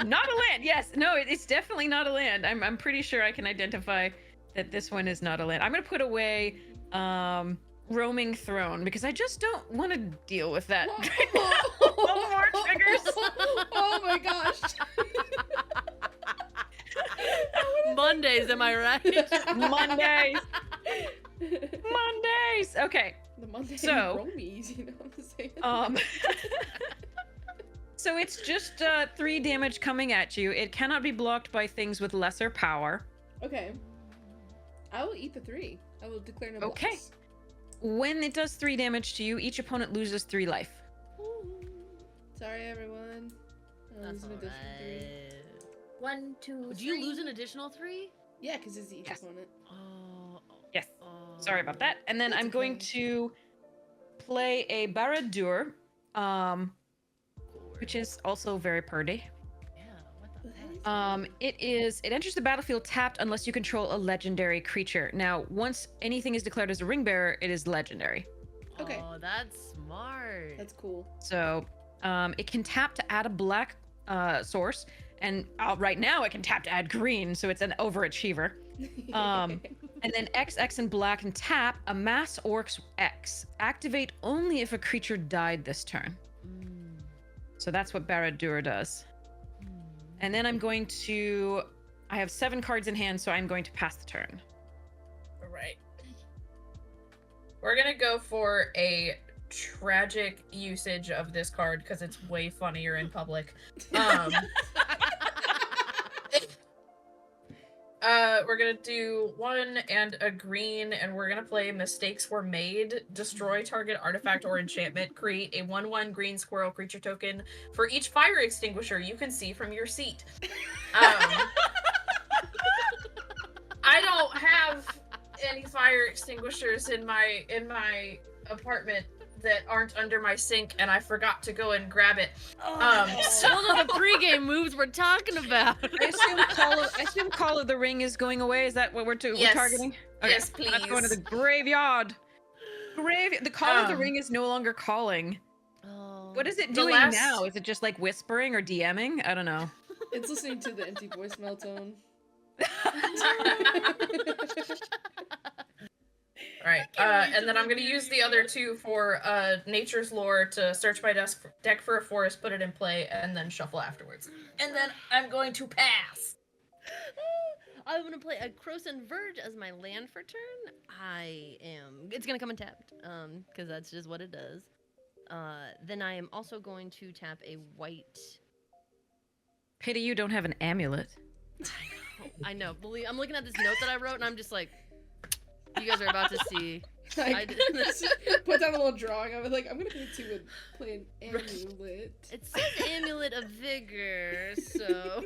[SPEAKER 2] not a land. Yes. No, it's definitely not a land. I'm pretty sure I can identify that this one is not a land. I'm going to put away Roaming Throne because I just don't want to deal with that. No more triggers.
[SPEAKER 3] Oh my gosh.
[SPEAKER 1] Mondays, am I right?
[SPEAKER 2] Mondays. Mondays. Okay.
[SPEAKER 3] The Monday
[SPEAKER 2] So-
[SPEAKER 3] Romies, you know what I'm saying?
[SPEAKER 2] So it's just 3 damage coming at you. It cannot be blocked by things with lesser power.
[SPEAKER 3] Okay. I will eat the 3. I will declare no
[SPEAKER 2] Okay.
[SPEAKER 3] blocks.
[SPEAKER 2] When it does 3 damage to you, each opponent loses 3 life.
[SPEAKER 3] Sorry, everyone. I'll
[SPEAKER 1] That's
[SPEAKER 3] lose an additional 3.
[SPEAKER 1] alright.
[SPEAKER 4] 1, 2,
[SPEAKER 1] Would you lose an additional 3?
[SPEAKER 3] Yeah, because it's each
[SPEAKER 2] Yes.
[SPEAKER 3] opponent.
[SPEAKER 1] Oh.
[SPEAKER 2] Yes.
[SPEAKER 1] Oh.
[SPEAKER 2] Sorry about that. And then
[SPEAKER 3] That's
[SPEAKER 2] I'm going
[SPEAKER 3] okay.
[SPEAKER 2] to play a Baradur,
[SPEAKER 1] Cool
[SPEAKER 2] which is also very pretty.
[SPEAKER 1] Yeah, what the heck?
[SPEAKER 2] It enters the battlefield tapped unless you control a legendary creature. Now, once anything is declared as a ring bearer, it is legendary.
[SPEAKER 3] Okay.
[SPEAKER 1] Oh, that's smart.
[SPEAKER 3] That's cool.
[SPEAKER 2] So, it can tap to add a black source, and right now it can tap to add green, so it's an overachiever. And then X and black and tap, amass orcs X. Activate only if a creature died this turn.
[SPEAKER 1] Mm,
[SPEAKER 2] So that's what Baradur does.
[SPEAKER 1] mm.
[SPEAKER 2] And then I have 7 cards in hand, so I'm going to pass the turn.
[SPEAKER 4] All right. We're gonna go for a tragic usage of this card because it's way funnier in public. We're gonna do 1 and a green, and we're gonna play Mistakes Were Made. Destroy target artifact or enchantment. Create a 1/1 green squirrel creature token for each fire extinguisher you can see from your seat. I don't have any fire extinguishers in my apartment that aren't under my sink, and I forgot to go and grab it.
[SPEAKER 1] Those are the pregame moves we're talking about.
[SPEAKER 2] I assume Call of the Ring is going away. Is that what we're
[SPEAKER 4] Yes.
[SPEAKER 2] targeting?
[SPEAKER 4] Yes, please.
[SPEAKER 2] Let's go into the graveyard. The Call of the Ring is no longer calling.
[SPEAKER 1] Oh.
[SPEAKER 2] What is it
[SPEAKER 4] The
[SPEAKER 2] doing
[SPEAKER 4] last-
[SPEAKER 2] now? Is it just like whispering or DMing? I don't know.
[SPEAKER 3] It's listening to the empty voicemail tone.
[SPEAKER 4] Right. And then I'm gonna use the other 2 for Nature's Lore to search my deck for a forest, put it in play, and then shuffle afterwards. And then I'm going to pass.
[SPEAKER 1] I'm gonna play a Croson Verge as my land for turn. It's gonna come untapped, because that's just what it does. Then I am also going to tap a white.
[SPEAKER 2] Pity you don't have an amulet.
[SPEAKER 1] I know. Believe I'm looking at this note that I wrote, and I'm just like, you guys are about to see. I did this.
[SPEAKER 3] Put down a little drawing. I was like, I'm gonna play 2 and play an amulet.
[SPEAKER 1] It says Amulet of Vigor, so.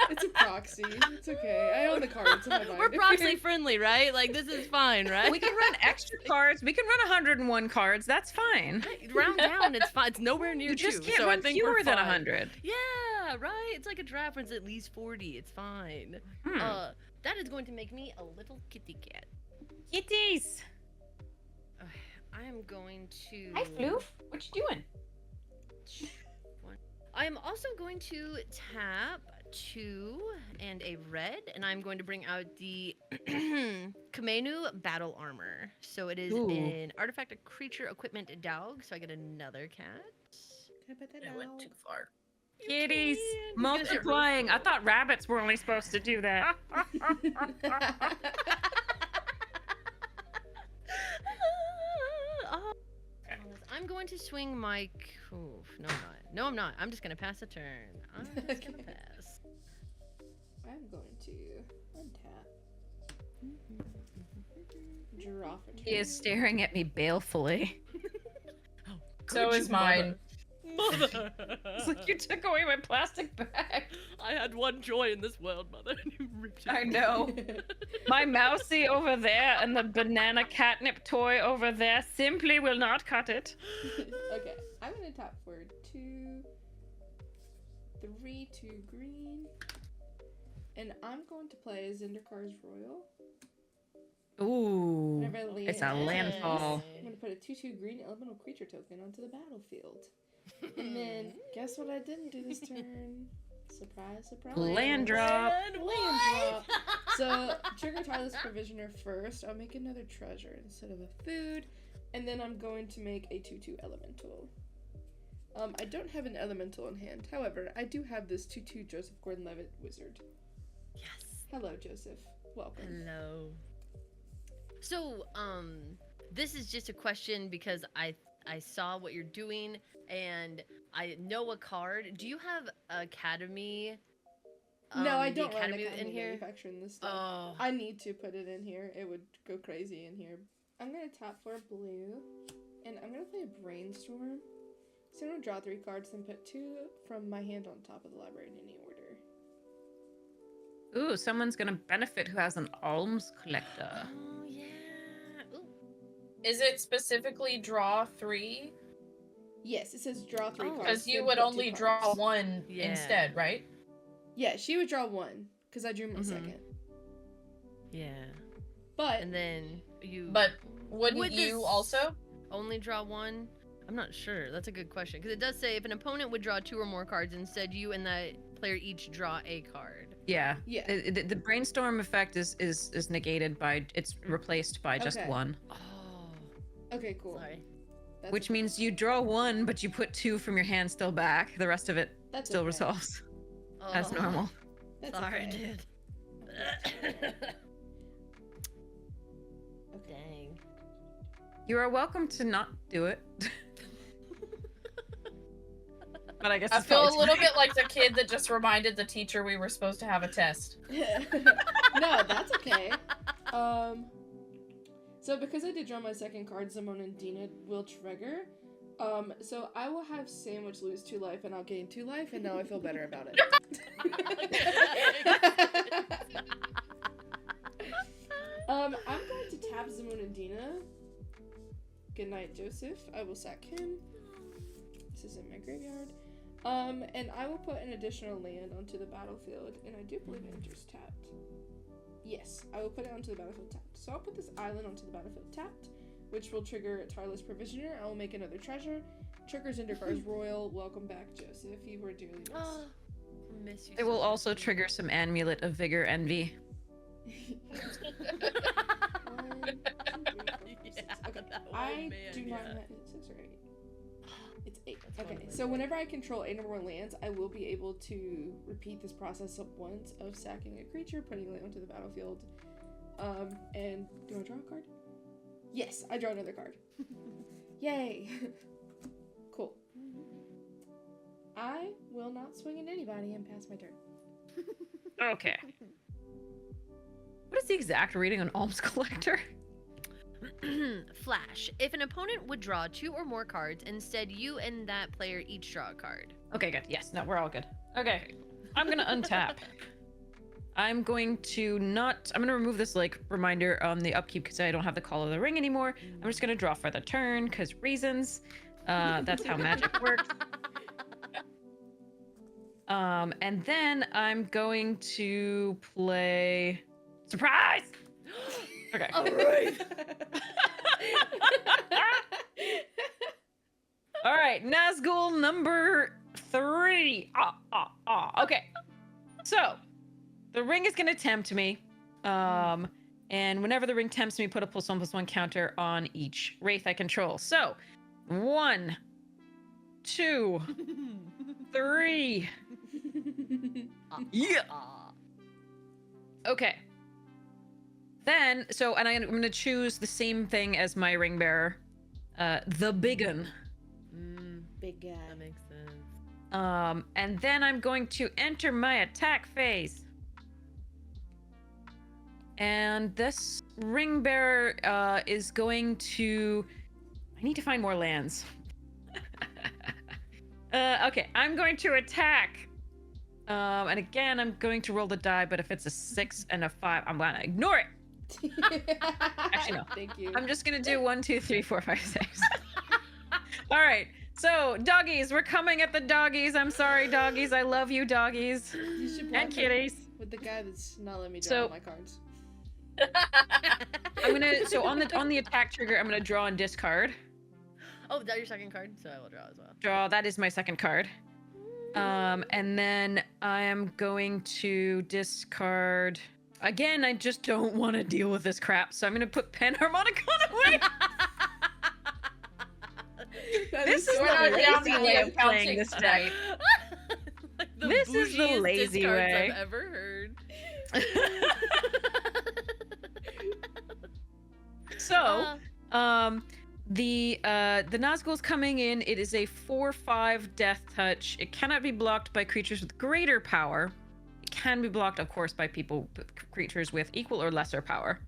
[SPEAKER 3] It's a proxy. It's okay. I own the cards in my binder.
[SPEAKER 1] We're proxy friendly, right? Like, this is fine, right?
[SPEAKER 2] We can run extra cards. We can run 101 cards. That's fine.
[SPEAKER 1] Round down, it's fine. It's nowhere near
[SPEAKER 2] You just
[SPEAKER 1] 2,
[SPEAKER 2] can't
[SPEAKER 1] so
[SPEAKER 2] run
[SPEAKER 1] I think
[SPEAKER 2] fewer
[SPEAKER 1] we're
[SPEAKER 2] than
[SPEAKER 1] fine.
[SPEAKER 2] 100.
[SPEAKER 1] Yeah, right? It's like a draft when it's at least 40. It's fine. That is going to make me a little kitty cat.
[SPEAKER 2] Kitties.
[SPEAKER 1] I am going to...
[SPEAKER 2] Hi, Floof. What you doing?
[SPEAKER 1] I am also going to tap 2 and a red, and I'm going to bring out the Kamenu Battle Armor. So it is
[SPEAKER 2] Ooh.
[SPEAKER 1] an artifact, a creature, equipment, a dog, so I get another cat.
[SPEAKER 3] Can I put that
[SPEAKER 4] I went
[SPEAKER 3] down?
[SPEAKER 4] too far.
[SPEAKER 2] Kitties.
[SPEAKER 1] It's gonna get
[SPEAKER 2] Multiplying. I thought rabbits were only supposed to do that.
[SPEAKER 1] Oh, I'm going to swing my... Oof, no, I'm not. No, I'm not. I'm just going to pass a turn. I'm just going to
[SPEAKER 3] Okay.
[SPEAKER 1] pass.
[SPEAKER 3] I'm going to untap. Draw for turn.
[SPEAKER 2] He is staring at me balefully.
[SPEAKER 4] So is mine.
[SPEAKER 1] Mother.
[SPEAKER 2] It's like you took away my plastic bag.
[SPEAKER 1] I had one joy in this world, Mother, and you ripped it.
[SPEAKER 2] I know. My mousy over there and the banana catnip toy over there simply will not cut it.
[SPEAKER 3] Okay, I'm gonna tap for 2, 3, 2 green, and I'm going to play Zinderkar's Royal.
[SPEAKER 2] Ooh.
[SPEAKER 3] Whenever I land,
[SPEAKER 2] It's a landfall.
[SPEAKER 3] I'm gonna put a 2/2 green elemental creature token onto the battlefield. And then, guess what I didn't do this turn? Surprise, surprise.
[SPEAKER 2] Land drop.
[SPEAKER 3] Land drop. So, trigger Tireless Provisioner first. I'll make another treasure instead of a food. And then I'm going to make a 2/2 elemental. I don't have an elemental in hand. However, I do have this 2/2 Joseph Gordon-Levitt wizard.
[SPEAKER 1] Yes.
[SPEAKER 3] Hello, Joseph. Welcome.
[SPEAKER 1] Hello. So, this is just a question because I saw what you're doing and I know a card. Do you have Academy?
[SPEAKER 3] No, I
[SPEAKER 1] the
[SPEAKER 3] don't run
[SPEAKER 1] Academy
[SPEAKER 3] Academy
[SPEAKER 1] in here.
[SPEAKER 3] manufacturing this stuff.
[SPEAKER 1] Oh.
[SPEAKER 3] I need to put it in here. It would go crazy in here. I'm gonna tap for blue, and I'm gonna play a brainstorm. So I'm gonna draw 3 cards, then put 2 from my hand on top of the library in any order.
[SPEAKER 2] Ooh, someone's gonna benefit who has an alms collector.
[SPEAKER 1] Oh yeah. Ooh.
[SPEAKER 4] Is it specifically draw 3?
[SPEAKER 3] Yes, it says draw 3 cards.
[SPEAKER 4] Because you
[SPEAKER 3] then
[SPEAKER 4] would
[SPEAKER 3] put 2
[SPEAKER 4] only
[SPEAKER 3] cards.
[SPEAKER 4] draw 1
[SPEAKER 1] Yeah.
[SPEAKER 4] instead, right?
[SPEAKER 3] Yeah, she would draw 1, because I drew my
[SPEAKER 1] Mhm.
[SPEAKER 3] second.
[SPEAKER 1] Yeah.
[SPEAKER 3] But,
[SPEAKER 1] And then you
[SPEAKER 4] But wouldn't
[SPEAKER 1] Would
[SPEAKER 4] you
[SPEAKER 1] this-
[SPEAKER 4] also?
[SPEAKER 1] only draw 1. I'm not sure. That's a good question because it does say if an opponent would draw 2 or more cards, instead you and that player each draw a card.
[SPEAKER 2] Yeah.
[SPEAKER 3] yeah.
[SPEAKER 2] The brainstorm effect is negated by, it's replaced by just
[SPEAKER 3] Okay.
[SPEAKER 2] 1.
[SPEAKER 1] Oh.
[SPEAKER 3] Okay, cool.
[SPEAKER 1] Sorry.
[SPEAKER 3] That's
[SPEAKER 2] Which
[SPEAKER 3] okay.
[SPEAKER 2] means you draw 1, but you put 2 from your hand still back. The rest of it
[SPEAKER 3] That's
[SPEAKER 2] still
[SPEAKER 3] okay.
[SPEAKER 2] resolves
[SPEAKER 1] Oh.
[SPEAKER 2] as normal.
[SPEAKER 3] That's
[SPEAKER 1] Sorry,
[SPEAKER 3] okay.
[SPEAKER 1] dude.
[SPEAKER 3] Okay.
[SPEAKER 1] Dang.
[SPEAKER 2] You are welcome to not do it. But I guess
[SPEAKER 4] I
[SPEAKER 2] it's
[SPEAKER 4] feel a
[SPEAKER 2] probably
[SPEAKER 4] little
[SPEAKER 2] time.
[SPEAKER 4] bit like the kid that just reminded the teacher we were supposed to have a test.
[SPEAKER 3] No, that's okay. So because I did draw my second card, Simone and Dina will trigger. So I will have Sandwich lose 2 life and I'll gain 2 life, and now I feel better about it. I'm going to tap Simone and Dina. Good night, Joseph. I will sack him. This is in my graveyard. And I will put an additional land onto the battlefield, and I do believe it enters tapped. Yes, I will put it onto the battlefield tapped. So I'll put this island onto the battlefield tapped, which will trigger a Tireless Provisioner. I will make another treasure. Triggers Zinderkar's Royal. Welcome back, Joseph. You were dearly missed.
[SPEAKER 1] Oh, miss you.
[SPEAKER 2] It
[SPEAKER 1] so
[SPEAKER 2] will
[SPEAKER 1] much.
[SPEAKER 2] also trigger some Amulet of Vigor Envy.
[SPEAKER 3] 1, 2, 3, 4, 5, 6. Okay. I do not have 6 or 8. It's 8.
[SPEAKER 1] That's
[SPEAKER 3] Okay,
[SPEAKER 1] fun.
[SPEAKER 3] so whenever I control 8 or more lands, I will be able to repeat this process up once of sacking a creature, putting land onto the battlefield. And do I draw a card? Yes, I draw another card. Yay! Cool. I will not swing at anybody and pass my turn.
[SPEAKER 2] Okay. What is the exact reading on Alms Collector?
[SPEAKER 1] Flash. If an opponent would draw 2 or more cards, instead you and that player each draw a card.
[SPEAKER 2] Okay, good. Yes, no, we're all good. Okay. I'm gonna untap. I'm going to remove this like reminder on the upkeep because I don't have the Call of the Ring anymore. I'm just gonna draw for the turn because reasons. That's how magic works. And then I'm going to play surprise. Okay.
[SPEAKER 1] All right.
[SPEAKER 2] All right, Nazgul number 3. Okay. So, the ring is going to tempt me. And whenever the ring tempts me, put a +1/+1 counter on each wraith I control. So, 1, 2, 3. Yeah. Okay. Then, and I'm going to choose the same thing as my ring bearer, the Biggin.
[SPEAKER 3] Big guy.
[SPEAKER 1] That makes sense.
[SPEAKER 2] And then I'm going to enter my attack phase. And this ring bearer is going to. I need to find more lands. Okay, I'm going to attack. And again, I'm going to roll the die, but if it's a 6 and a 5, I'm gonna ignore it. Actually, no.
[SPEAKER 3] Thank you.
[SPEAKER 2] I'm just gonna do 1, 2, 3, 4, 5, 6. All right. So, doggies, we're coming at the doggies. I'm sorry, doggies. I love you, doggies.
[SPEAKER 3] You should
[SPEAKER 2] And
[SPEAKER 3] block
[SPEAKER 2] kitties.
[SPEAKER 3] with the guy that's not letting me draw
[SPEAKER 2] So-
[SPEAKER 3] all my cards.
[SPEAKER 2] I'm gonna. So on the attack trigger, I'm gonna draw and discard.
[SPEAKER 1] Oh, is that your second card? So I will draw as well.
[SPEAKER 2] Draw. That is my second card. And then I am going to discard. Again, I just don't want to deal with this crap, so I'm gonna put Panharmonicon away. This is
[SPEAKER 4] We're
[SPEAKER 2] the
[SPEAKER 4] not down
[SPEAKER 2] lazy
[SPEAKER 4] to
[SPEAKER 2] way
[SPEAKER 4] the
[SPEAKER 2] of playing
[SPEAKER 4] accounting
[SPEAKER 2] this deck.
[SPEAKER 4] tonight.
[SPEAKER 1] Like the
[SPEAKER 2] This is the
[SPEAKER 1] bougiest
[SPEAKER 2] lazy
[SPEAKER 1] discards
[SPEAKER 2] way.
[SPEAKER 1] I've ever heard.
[SPEAKER 2] So, the Nazgul's coming in. It is a 4/5 death touch. It cannot be blocked by creatures with greater power. It can be blocked, of course, by creatures with equal or lesser power.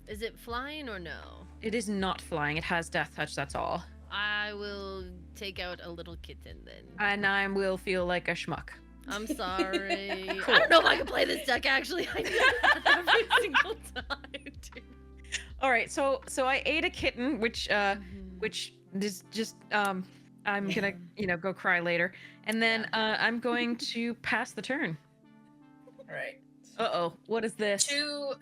[SPEAKER 1] Is it flying or no?
[SPEAKER 2] It is not flying. It has death touch. That's all.
[SPEAKER 1] I will take out a little kitten then.
[SPEAKER 2] And I will feel like a schmuck.
[SPEAKER 1] I'm sorry.
[SPEAKER 2] Cool.
[SPEAKER 1] I don't know if I can play this deck actually. I do that every single time. Dude.
[SPEAKER 2] All right. So I ate a kitten, which is just I'm gonna go cry later, and then I'm going to pass the turn.
[SPEAKER 4] All right.
[SPEAKER 2] Uh-oh, what is this?
[SPEAKER 4] 2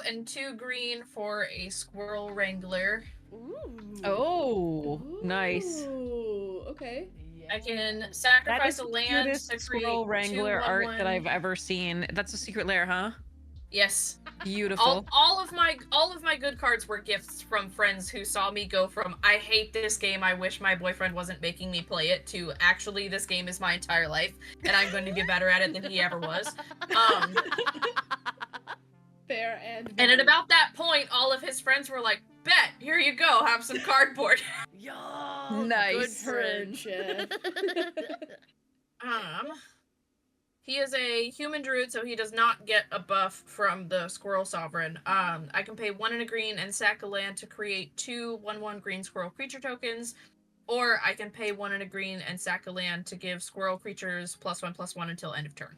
[SPEAKER 4] and 2 green for a squirrel wrangler.
[SPEAKER 3] Ooh.
[SPEAKER 2] Oh, nice.
[SPEAKER 3] Ooh, okay.
[SPEAKER 4] I can
[SPEAKER 2] That
[SPEAKER 4] sacrifice
[SPEAKER 2] is
[SPEAKER 4] a
[SPEAKER 2] the
[SPEAKER 4] land
[SPEAKER 2] cutest
[SPEAKER 4] to create
[SPEAKER 2] squirrel
[SPEAKER 4] 2
[SPEAKER 2] wrangler art
[SPEAKER 4] 1/1.
[SPEAKER 2] that I've ever seen. That's a secret lair, huh?
[SPEAKER 4] Yes.
[SPEAKER 2] Beautiful.
[SPEAKER 4] All of my good cards were gifts from friends who saw me go from I hate this game, I wish my boyfriend wasn't making me play it, to actually this game is my entire life and I'm going to be better at it than he ever was.
[SPEAKER 3] Fair and
[SPEAKER 4] And at about that point, all of his friends were like, "Bet, here you go, have some cardboard."
[SPEAKER 1] Yo,
[SPEAKER 2] Nice.
[SPEAKER 1] good friendship.
[SPEAKER 4] He is a human druid, so he does not get a buff from the Squirrel Sovereign. I can pay 1 and a green and sack a land to create 2 1/1 green squirrel creature tokens, or I can pay 1 and a green and sack a land to give squirrel creatures +1/+1 until end of turn.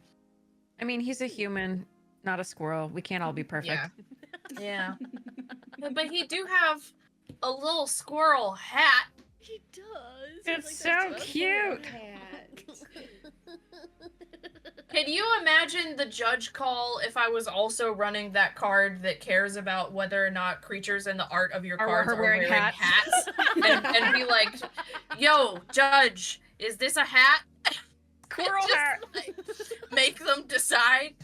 [SPEAKER 2] I mean, he's a human, not a squirrel. We can't all be perfect.
[SPEAKER 4] Yeah. But he do have a little squirrel hat.
[SPEAKER 1] He does.
[SPEAKER 2] It's
[SPEAKER 1] He's
[SPEAKER 2] so
[SPEAKER 1] that's
[SPEAKER 2] cute.
[SPEAKER 3] Cat.
[SPEAKER 4] Can you imagine the judge call if I was also running that card that cares about whether or not creatures in the art of your
[SPEAKER 2] Are
[SPEAKER 4] cards are wearing hats? and be like, "Yo, judge, is this a hat?"
[SPEAKER 2] Squirrel
[SPEAKER 4] Just,
[SPEAKER 2] hat.
[SPEAKER 4] like, make them decide.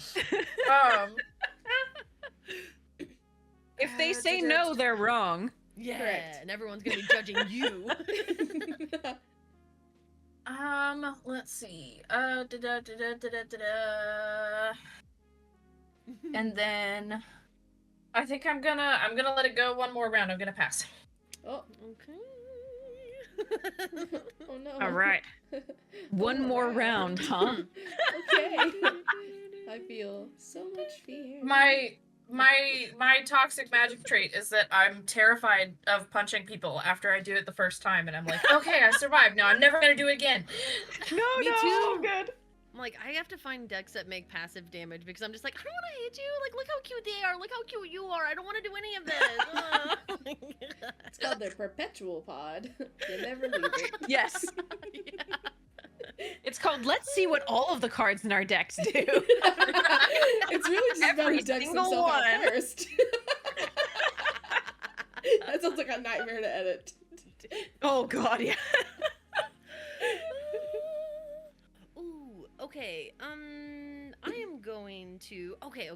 [SPEAKER 2] If they say no, they're wrong.
[SPEAKER 1] Yeah,
[SPEAKER 3] Correct.
[SPEAKER 1] and everyone's gonna be judging you.
[SPEAKER 4] Let's see. And then I think I'm gonna let it go one more round. I'm gonna pass.
[SPEAKER 3] Oh,
[SPEAKER 1] Okay.
[SPEAKER 3] oh no.
[SPEAKER 2] All right. One more round, huh?
[SPEAKER 3] Okay. I feel so much fear.
[SPEAKER 4] My toxic magic trait is that I'm terrified of punching people after I do it the first time, and I'm like, okay, I survived. Now I'm never gonna do it again.
[SPEAKER 2] No,
[SPEAKER 1] Me
[SPEAKER 2] no.
[SPEAKER 1] too.
[SPEAKER 2] Good.
[SPEAKER 1] I'm like, I have to find decks that make passive damage because I'm just like, I don't want to hit you. Like, look how cute they are. Look how cute you are. I don't want to do any of this.
[SPEAKER 3] It's called their perpetual pod. They never leave it.
[SPEAKER 2] Yes.
[SPEAKER 1] Yeah.
[SPEAKER 2] It's called Let's See What All of the Cards in Our Decks Do.
[SPEAKER 3] It's really just about
[SPEAKER 2] Every
[SPEAKER 3] who decks
[SPEAKER 2] single
[SPEAKER 3] themselves out
[SPEAKER 2] one.
[SPEAKER 3] first. That sounds like a nightmare to edit.
[SPEAKER 2] Oh, God, yeah.
[SPEAKER 1] Ooh, okay. I am going to. Okay.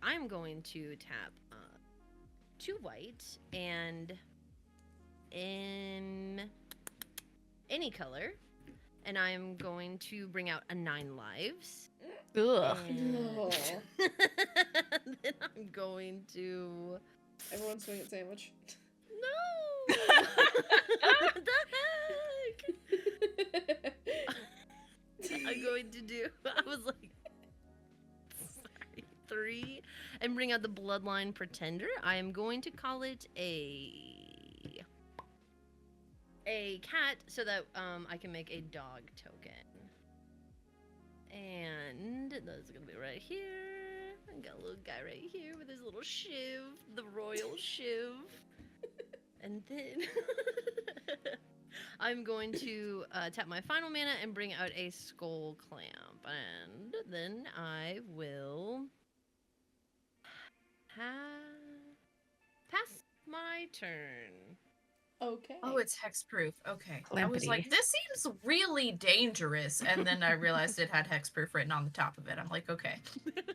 [SPEAKER 1] I am going to tap 2 white and in any color, and I am going to bring out a 9 lives.
[SPEAKER 2] Ugh.
[SPEAKER 3] No.
[SPEAKER 1] Then I'm going to.
[SPEAKER 3] Everyone swing at sandwich.
[SPEAKER 1] No! What the heck? I'm going to do. I was like, sorry, 3, and bring out the Bloodline Pretender. I am going to call it a a cat so that I can make a dog token. And that's gonna be right here. I got a little guy right here with his little shiv, the royal shiv. And then I'm going to tap my final mana and bring out a skull clamp. And then I will pass my turn.
[SPEAKER 3] Okay.
[SPEAKER 4] Oh, it's hexproof. Okay. I was like,
[SPEAKER 2] Clampety.
[SPEAKER 4] this seems really dangerous, and then I realized it had hexproof written on the top of it. I'm like, okay.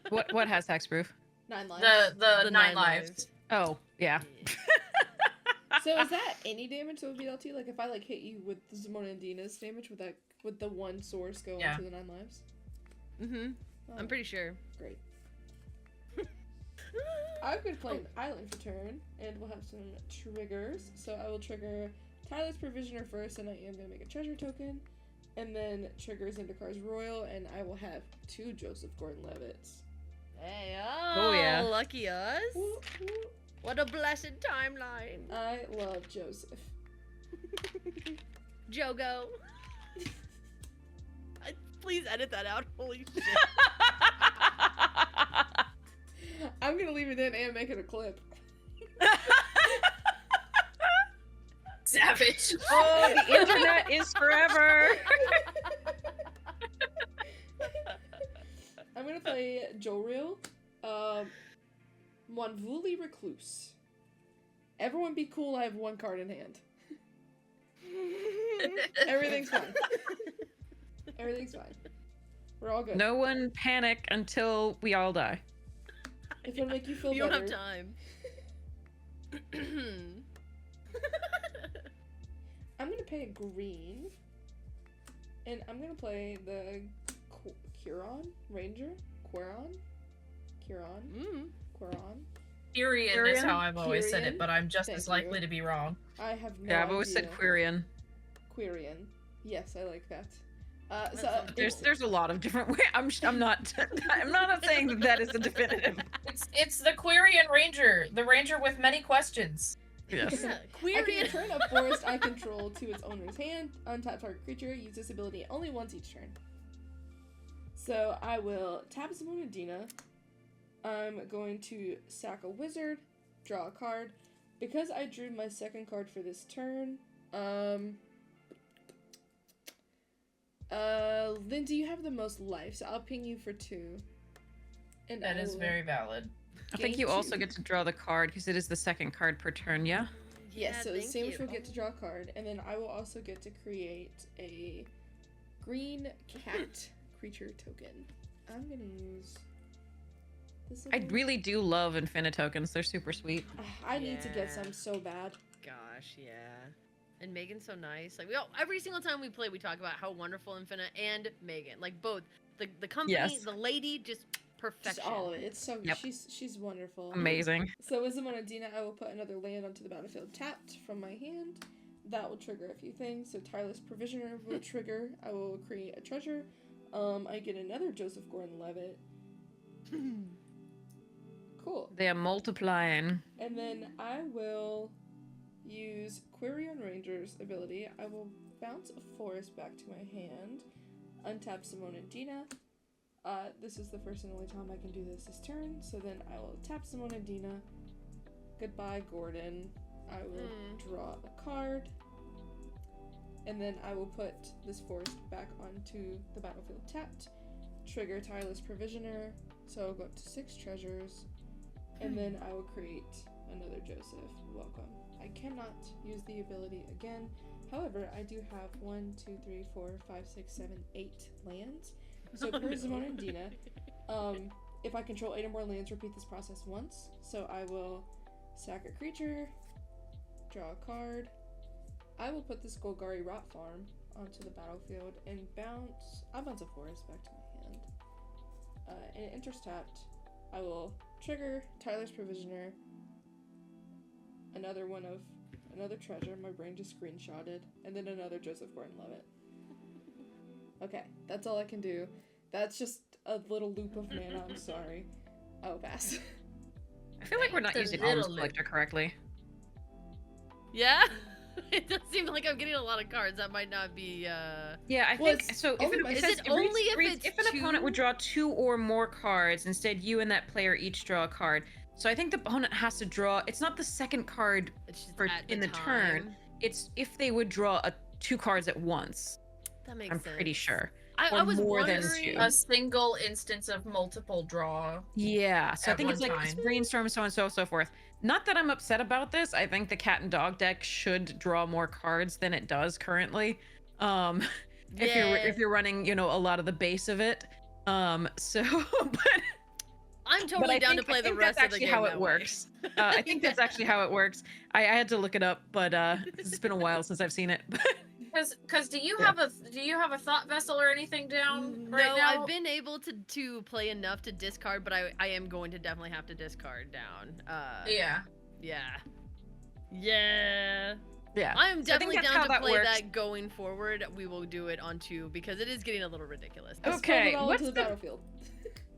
[SPEAKER 2] What has hexproof?
[SPEAKER 3] 9 lives.
[SPEAKER 4] The 9
[SPEAKER 1] 9
[SPEAKER 4] lives.
[SPEAKER 2] Oh, yeah.
[SPEAKER 3] So is that any damage that would be dealt to you? Like if I like hit you with Simona and Dina's damage, would the one source go
[SPEAKER 4] Yeah.
[SPEAKER 3] into the 9 lives?
[SPEAKER 1] Mm-hmm.
[SPEAKER 3] Oh,
[SPEAKER 1] I'm pretty sure.
[SPEAKER 3] great. I've been playing Island for turn, and we'll have some triggers. So I will trigger Tyler's Provisioner first, and I am going to make a treasure token. And then triggers Indakar's Royal, and I will have 2 Joseph Gordon-Levitt's.
[SPEAKER 1] Hey,
[SPEAKER 2] Oh, yeah.
[SPEAKER 1] lucky us.
[SPEAKER 3] Woo, woo.
[SPEAKER 1] What a blessed timeline.
[SPEAKER 3] I love Joseph.
[SPEAKER 1] Jogo. Please edit that out. Holy shit.
[SPEAKER 3] I'm going to leave it in and make it a clip.
[SPEAKER 4] Savage.
[SPEAKER 2] Oh, the internet is forever.
[SPEAKER 3] I'm gonna play Joril, Monvuli Recluse. Everyone be cool, I have 1 card in hand. Everything's fine. Everything's fine. We're all good.
[SPEAKER 2] No one panic until we all die.
[SPEAKER 3] If it'll make you feel
[SPEAKER 1] You don't
[SPEAKER 3] better.
[SPEAKER 1] have time.
[SPEAKER 3] I'm gonna pay green. And I'm gonna play the Quirion Ranger? Quirion?
[SPEAKER 1] Mm.
[SPEAKER 3] Quirion?
[SPEAKER 4] Kyrian is how I've always said
[SPEAKER 3] Kyrian?
[SPEAKER 4] it, but I'm just
[SPEAKER 3] Thank
[SPEAKER 4] as likely
[SPEAKER 3] you.
[SPEAKER 4] to be wrong.
[SPEAKER 3] I have no
[SPEAKER 2] Yeah, I've always said
[SPEAKER 3] idea.
[SPEAKER 2] Quirion.
[SPEAKER 3] Quirion. Yes, I like that.
[SPEAKER 1] That
[SPEAKER 3] So
[SPEAKER 1] sounds
[SPEAKER 2] There's
[SPEAKER 1] cool.
[SPEAKER 2] there's a lot of different ways. I'm not I'm not saying that that is a definitive.
[SPEAKER 4] It's the Quirian Ranger, the ranger with many questions.
[SPEAKER 2] Yes.
[SPEAKER 1] Yeah,
[SPEAKER 3] I
[SPEAKER 1] queer.
[SPEAKER 3] can return a forest I control to its owner's hand. Untap target creature. Use this ability only once each turn. So I will tap Simona Dina. I'm going to sack a wizard, draw a card. Because I drew my second card for this turn, Lindsey, you have the most life, so I'll ping you for 2. And
[SPEAKER 4] That
[SPEAKER 3] I
[SPEAKER 4] is
[SPEAKER 3] will
[SPEAKER 4] very valid.
[SPEAKER 2] I think
[SPEAKER 3] gain
[SPEAKER 2] you also
[SPEAKER 3] 2.
[SPEAKER 2] get to draw the card because it is the second card per turn, yeah?
[SPEAKER 3] Yes,
[SPEAKER 1] Yeah,
[SPEAKER 3] so the
[SPEAKER 1] thank
[SPEAKER 3] same
[SPEAKER 1] you.
[SPEAKER 3] will get to draw a card, and then I will also get to create a green cat creature token. I'm gonna use this.
[SPEAKER 2] I really do love Infinite tokens. They're super sweet.
[SPEAKER 3] I need to get
[SPEAKER 1] Yeah.
[SPEAKER 3] some so bad.
[SPEAKER 1] Gosh, yeah. And Megan's so nice. Like every single time we play, we talk about how wonderful Infinite and Megan, like both the company,
[SPEAKER 2] Yes.
[SPEAKER 1] the lady, just perfection.
[SPEAKER 3] Just all of it. It's so
[SPEAKER 2] Yep.
[SPEAKER 3] she's wonderful.
[SPEAKER 2] Amazing.
[SPEAKER 3] So with Simona Dina, I will put another land onto the battlefield tapped from my hand. That will trigger a few things. So Tireless Provisioner will trigger. I will create a treasure. I get another Joseph Gordon-Levitt. Cool.
[SPEAKER 2] They are multiplying.
[SPEAKER 3] And then I will use Quirion Ranger's ability. I will bounce a forest back to my hand. Untap Simona Dina. This is the first and only time I can do this turn. So then I will tap Simona Dina. Goodbye, Gordon. I will draw a card. And then I will put this forest back onto the battlefield tapped. Trigger Tireless Provisioner. So I'll go up to 6 treasures. And then I will create another Joseph. Welcome. I cannot use the ability again. However, I do have 1, 2, 3, 4, 5, 6, 7, 8 lands. So per Simona and Dina, if I control 8 or more lands, repeat this process once. So I will sack a creature, draw a card. I will put this Golgari Rot Farm onto the battlefield and I'll bounce a forest back to my hand. And it enters tapped. I will trigger Tyler's Provisioner. Another treasure. My brain just screenshotted. And then another Joseph Gordon-Levitt. Okay, that's all I can do. That's just a little loop of mana. I'm sorry. I will pass.
[SPEAKER 2] I feel like we're not
[SPEAKER 4] It's a
[SPEAKER 2] using Alms
[SPEAKER 4] little
[SPEAKER 2] Collector correctly.
[SPEAKER 1] Yeah. It does seem like I'm getting a lot of cards. That might not be.
[SPEAKER 2] Yeah, I
[SPEAKER 3] Well,
[SPEAKER 2] think
[SPEAKER 3] it's
[SPEAKER 2] so. If
[SPEAKER 3] only
[SPEAKER 2] it,
[SPEAKER 3] by-
[SPEAKER 2] it
[SPEAKER 3] Is
[SPEAKER 2] says
[SPEAKER 1] it only if
[SPEAKER 2] reads
[SPEAKER 1] it's
[SPEAKER 2] if an opponent would
[SPEAKER 1] two?
[SPEAKER 2] draw 2 or more cards, instead you and that player each draw a card. So I think the opponent has to draw. It's not the second card
[SPEAKER 1] It's just
[SPEAKER 2] for
[SPEAKER 1] at
[SPEAKER 2] in the turn.
[SPEAKER 1] time.
[SPEAKER 2] It's if they would draw 2 cards at once.
[SPEAKER 1] That makes
[SPEAKER 2] I'm
[SPEAKER 1] sense.
[SPEAKER 2] pretty sure.
[SPEAKER 1] I
[SPEAKER 2] Or
[SPEAKER 1] was
[SPEAKER 2] more than
[SPEAKER 1] wondering.
[SPEAKER 2] two.
[SPEAKER 4] A single instance of multiple draw.
[SPEAKER 2] Yeah, so I
[SPEAKER 4] At
[SPEAKER 2] think it's
[SPEAKER 4] one
[SPEAKER 2] like it's
[SPEAKER 4] time.
[SPEAKER 2] brainstorm, so on and so forth. Not that I'm upset about this. I think the cat and dog deck should draw more cards than it does currently. If you're running, a lot of the base of it. So, but
[SPEAKER 1] I'm totally down to play the rest of the game.
[SPEAKER 2] That's actually how
[SPEAKER 1] that
[SPEAKER 2] it
[SPEAKER 1] way.
[SPEAKER 2] works. I think that's actually how it works. I had to look it up, but it's been a while since I've seen it.
[SPEAKER 4] Because do you
[SPEAKER 2] Yeah.
[SPEAKER 4] have a thought vessel or anything down right
[SPEAKER 1] No,
[SPEAKER 4] now?
[SPEAKER 1] I've been able to play enough to discard, but I am going to definitely have to discard down.
[SPEAKER 4] Yeah.
[SPEAKER 1] Yeah.
[SPEAKER 2] Yeah.
[SPEAKER 1] I'm
[SPEAKER 2] So I think
[SPEAKER 1] definitely
[SPEAKER 2] that's
[SPEAKER 1] down
[SPEAKER 2] how
[SPEAKER 1] to
[SPEAKER 2] that
[SPEAKER 1] play
[SPEAKER 2] works.
[SPEAKER 1] that going forward. We will do it on 2 because it is getting a little ridiculous.
[SPEAKER 3] Let's
[SPEAKER 2] Okay,
[SPEAKER 3] fold it all
[SPEAKER 2] what's
[SPEAKER 3] into the
[SPEAKER 2] the-
[SPEAKER 3] battlefield.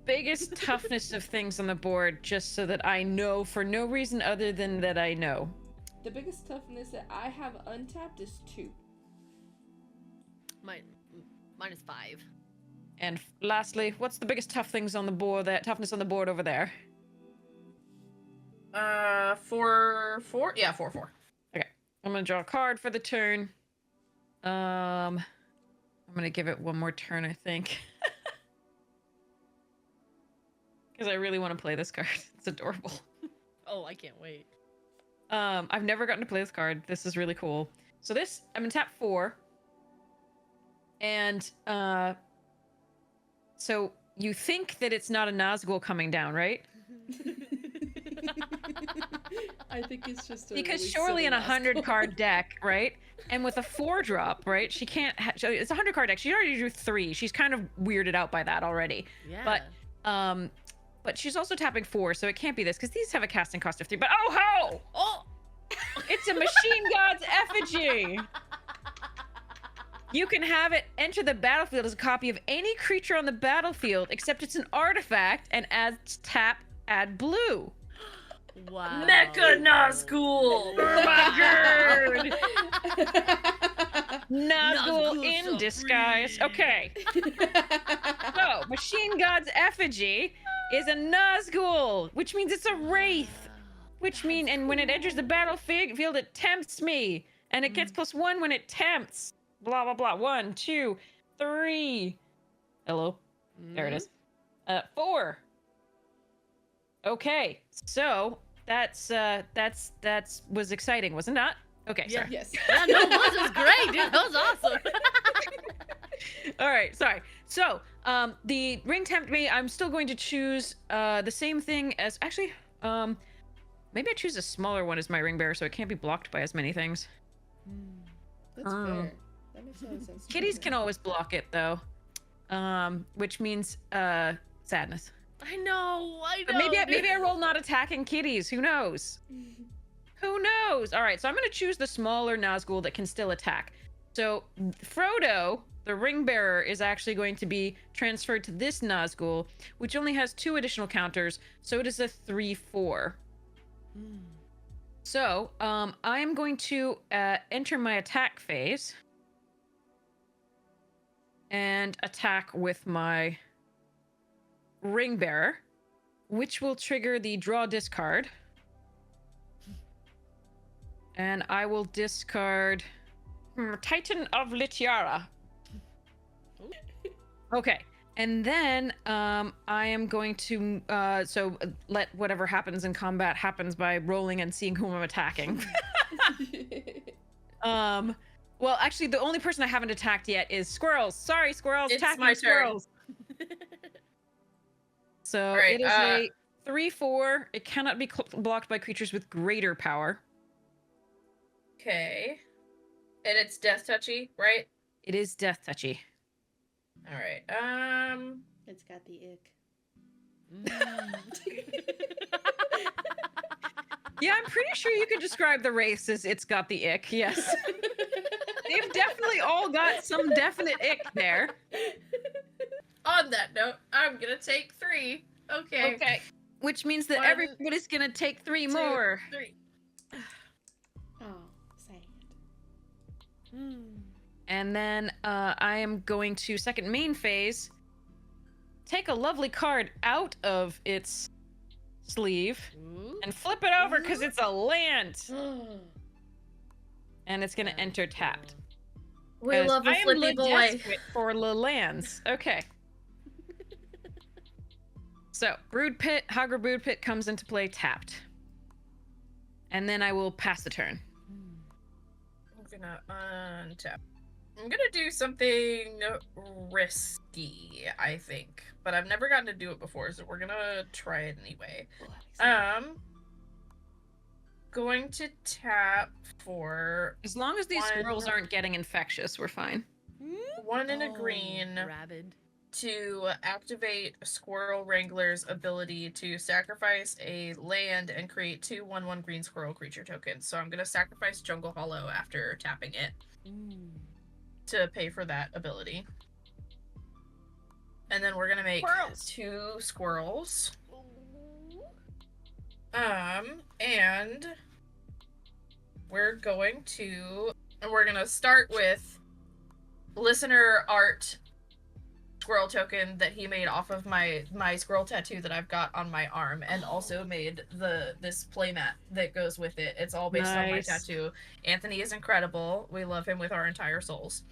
[SPEAKER 2] Biggest toughness of things on the board, just so that I know for no reason other than that I know.
[SPEAKER 3] The biggest toughness that I have untapped is 2.
[SPEAKER 1] Mine is 5.
[SPEAKER 2] And lastly, what's the biggest toughness on the board over there?
[SPEAKER 4] 4/4. Yeah, 4/4.
[SPEAKER 2] I'm gonna draw a card for the turn. I'm gonna give it one more turn, I think. Because I really want to play this card. It's adorable.
[SPEAKER 1] Oh, I can't wait.
[SPEAKER 2] I've never gotten to play this card. This is really cool. So this, I'm gonna tap 4. And so you think that it's not a Nazgul coming down, right?
[SPEAKER 3] I think it's just a
[SPEAKER 2] Because
[SPEAKER 3] really
[SPEAKER 2] surely
[SPEAKER 3] silly
[SPEAKER 2] in a
[SPEAKER 3] last
[SPEAKER 2] 100
[SPEAKER 3] card.
[SPEAKER 2] card deck, right? And with a 4 drop, right? She can't. So it's a 100 card deck. She already drew 3. She's kind of weirded out by that already.
[SPEAKER 1] Yeah.
[SPEAKER 2] But she's also tapping 4, so it can't be this because these have a casting cost of 3. But oh ho!
[SPEAKER 1] Oh!
[SPEAKER 2] It's a machine god's effigy. You can have it enter the battlefield as a copy of any creature on the battlefield, except it's an artifact, and adds tap, add blue.
[SPEAKER 1] Wow.
[SPEAKER 4] Mecha Nazgul!
[SPEAKER 2] Oh my Nazgul
[SPEAKER 1] Nazgul
[SPEAKER 2] in
[SPEAKER 1] supreme.
[SPEAKER 2] disguise. Okay. So, machine god's effigy is a Nazgul, which means it's a wraith. Which mean, and when it enters the battlefield, it tempts me, and it gets +1 when it tempts. Blah blah blah. 1, 2, 3. Hello. There it is. 4. Okay, so that's was exciting, wasn't that? Okay,
[SPEAKER 1] Yeah.
[SPEAKER 2] sorry.
[SPEAKER 3] Yes.
[SPEAKER 1] Yeah, no, it was great, dude. That was awesome.
[SPEAKER 2] All right, sorry. So, the ring tempt me. I'm still going to choose the same thing as actually. Maybe I choose a smaller one as my ring bearer, so it can't be blocked by as many things.
[SPEAKER 3] That's fair. That makes a lot of sense.
[SPEAKER 2] Kitties can always block it though, which means sadness.
[SPEAKER 1] I know.
[SPEAKER 2] But maybe I roll not attacking kitties. Who knows? Who knows? All right, so I'm going to choose the smaller Nazgul that can still attack. So Frodo, the ring bearer, is actually going to be transferred to this Nazgul, which only has 2 additional counters. So it is a 3/4. So I am going to enter my attack phase and attack with my ring bearer, which will trigger the draw discard. And I will discard Titan of Litiara. Okay. And then I am going to let whatever happens in combat happens by rolling and seeing whom I'm attacking. Well, actually, the only person I haven't attacked yet is squirrels. Sorry, squirrels.
[SPEAKER 4] It's
[SPEAKER 2] Attacking
[SPEAKER 4] my turn.
[SPEAKER 2] squirrels. So
[SPEAKER 4] Alright,
[SPEAKER 2] it is a 3/4. It cannot be blocked by creatures with greater power.
[SPEAKER 4] Okay. And it's death touchy, right?
[SPEAKER 2] It is death touchy.
[SPEAKER 4] All right.
[SPEAKER 3] It's got the ick.
[SPEAKER 2] Yeah, I'm pretty sure you could describe the race as it's got the ick. Yes. They've definitely all got some definite ick there.
[SPEAKER 4] On that note, I'm gonna take 3. Okay.
[SPEAKER 2] Okay. Which means that
[SPEAKER 4] 1,
[SPEAKER 2] everybody's gonna take 3
[SPEAKER 4] 2,
[SPEAKER 2] more.
[SPEAKER 4] 3.
[SPEAKER 3] Oh, sad.
[SPEAKER 2] And then I am going to second main phase, take a lovely card out of its sleeve
[SPEAKER 1] Ooh.
[SPEAKER 2] and flip it over because it's a land. And it's going to enter tapped.
[SPEAKER 4] We
[SPEAKER 2] 'Cause
[SPEAKER 4] love a
[SPEAKER 2] I am
[SPEAKER 4] flippy boy.
[SPEAKER 2] desperate for the lands. Okay. So, Brood Pit, Hagra Brood Pit comes into play tapped. And then I will pass the turn.
[SPEAKER 4] I'm gonna untap. I'm gonna do something risky, I think. But I've never gotten to do it before, so we're gonna try it anyway. Going to tap for
[SPEAKER 2] As long as these
[SPEAKER 4] One-
[SPEAKER 2] squirrels aren't getting infectious, we're fine.
[SPEAKER 4] 1 and a green
[SPEAKER 1] Rabid.
[SPEAKER 4] to activate Squirrel Wrangler's ability to sacrifice a land and create 2 1/1 green squirrel creature tokens. So I'm gonna sacrifice Jungle Hollow after tapping it to pay for that ability. And then we're gonna make
[SPEAKER 2] Squirrels.
[SPEAKER 4] 2 squirrels. And we're gonna start with listener art squirrel token that he made off of my squirrel tattoo that I've got on my arm, and also made this playmat that goes with it. It's all based on my
[SPEAKER 2] Nice.
[SPEAKER 4] tattoo. Anthony is incredible. We love him with our entire souls.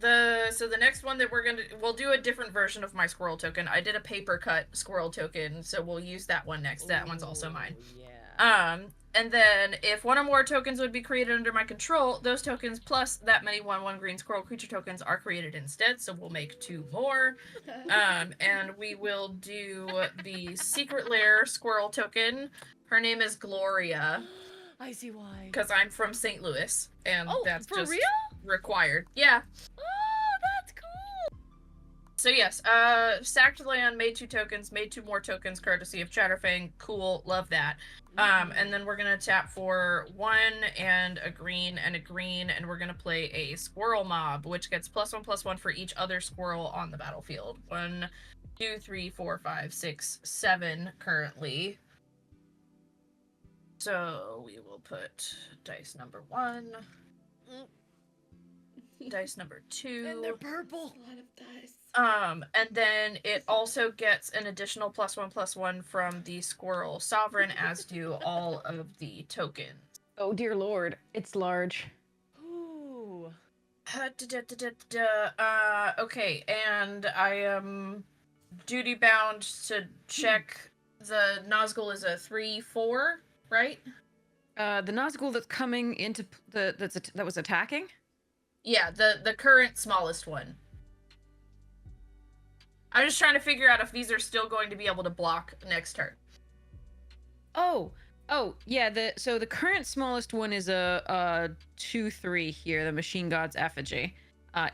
[SPEAKER 4] So the next one that we'll do a different version of my squirrel token. I did a paper cut squirrel token, so we'll use that one next. That one's also mine.
[SPEAKER 1] Yeah.
[SPEAKER 4] And then if one or more tokens would be created under my control, those tokens plus that many 1/1 green squirrel creature tokens are created instead, so we'll make 2 more. And we will do the secret lair squirrel token. Her name is Gloria,
[SPEAKER 1] I see why.
[SPEAKER 4] because I'm from St. Louis, and
[SPEAKER 1] Oh,
[SPEAKER 4] that's
[SPEAKER 1] for
[SPEAKER 4] just
[SPEAKER 1] real?
[SPEAKER 4] required. Yeah.
[SPEAKER 1] Oh, that's cool.
[SPEAKER 4] So yes, sacked land, made 2 tokens, made 2 more tokens courtesy of Chatterfang. Cool, love that. And then we're gonna tap for 1 and a green, and we're gonna play a squirrel mob, which gets +1/+1 for each other squirrel on the battlefield. 1, 2, 3, 4, 5, 6, 7 currently. So we will put dice number 1, dice number 2.
[SPEAKER 1] And they're purple.
[SPEAKER 3] A lot of dice.
[SPEAKER 4] And then it also gets an additional +1/+1 from the Squirrel Sovereign, as do all of the tokens.
[SPEAKER 2] Oh dear lord, it's large.
[SPEAKER 1] Ooh.
[SPEAKER 4] Okay, and I am duty bound to check the Nazgul is a 3/4, right?
[SPEAKER 2] The Nazgul that's coming into that was attacking.
[SPEAKER 4] Yeah, the current smallest one. I'm just trying to figure out if these are still going to be able to block next turn.
[SPEAKER 2] Oh, yeah. The current smallest one is a 2/3 here, the Machine God's Effigy.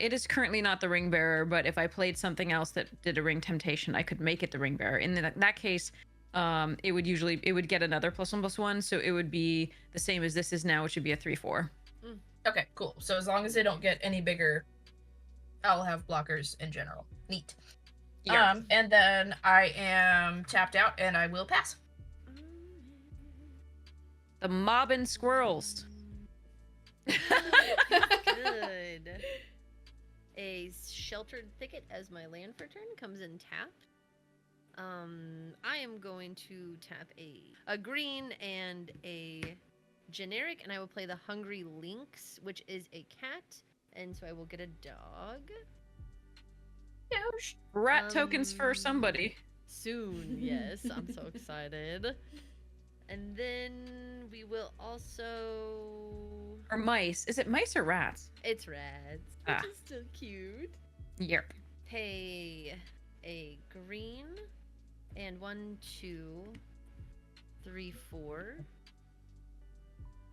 [SPEAKER 2] It is currently not the Ring Bearer, but if I played something else that did a Ring Temptation, I could make it the Ring Bearer. In that case, it would get another +1/+1, so it would be the same as this is now, which would be a 3/4.
[SPEAKER 4] Okay, cool. So as long as they don't get any bigger, I'll have blockers in general. Neat.
[SPEAKER 2] Yeah.
[SPEAKER 4] And then I am tapped out, and I will pass.
[SPEAKER 2] The Mobbin' Squirrels.
[SPEAKER 1] Good. A sheltered thicket as my land for turn comes in tapped. I am going to tap a green and a generic, and I will play the Hungry Lynx, which is a cat, and so I will get a dog.
[SPEAKER 2] Rat tokens for somebody.
[SPEAKER 1] Soon, yes. I'm so excited. And then we will also...
[SPEAKER 2] Or mice. Is it mice or rats?
[SPEAKER 1] It's rats, which is still cute.
[SPEAKER 2] Yep.
[SPEAKER 1] Pay a green and 1, 2, 3, 4.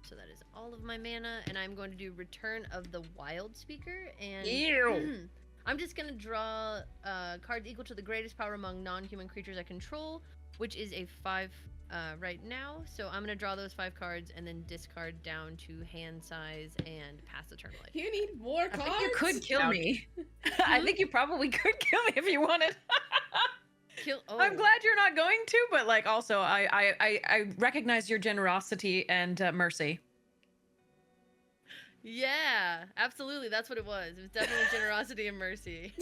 [SPEAKER 1] So that is all of my mana, and I'm going to do Return of the Wild Speaker, and
[SPEAKER 2] Ew.
[SPEAKER 1] I'm just going to draw cards equal to the greatest power among non-human creatures I control, which is a 5 right now. So I'm going to draw those 5 cards and then discard down to hand size and pass the turn away.
[SPEAKER 3] You need more
[SPEAKER 2] I
[SPEAKER 3] cards?
[SPEAKER 2] think you could kill me. I think you probably could kill me if you wanted. I'm glad you're not going to, but like also I recognize your generosity and mercy.
[SPEAKER 1] Yeah, absolutely. That's what it was. It was definitely generosity and mercy.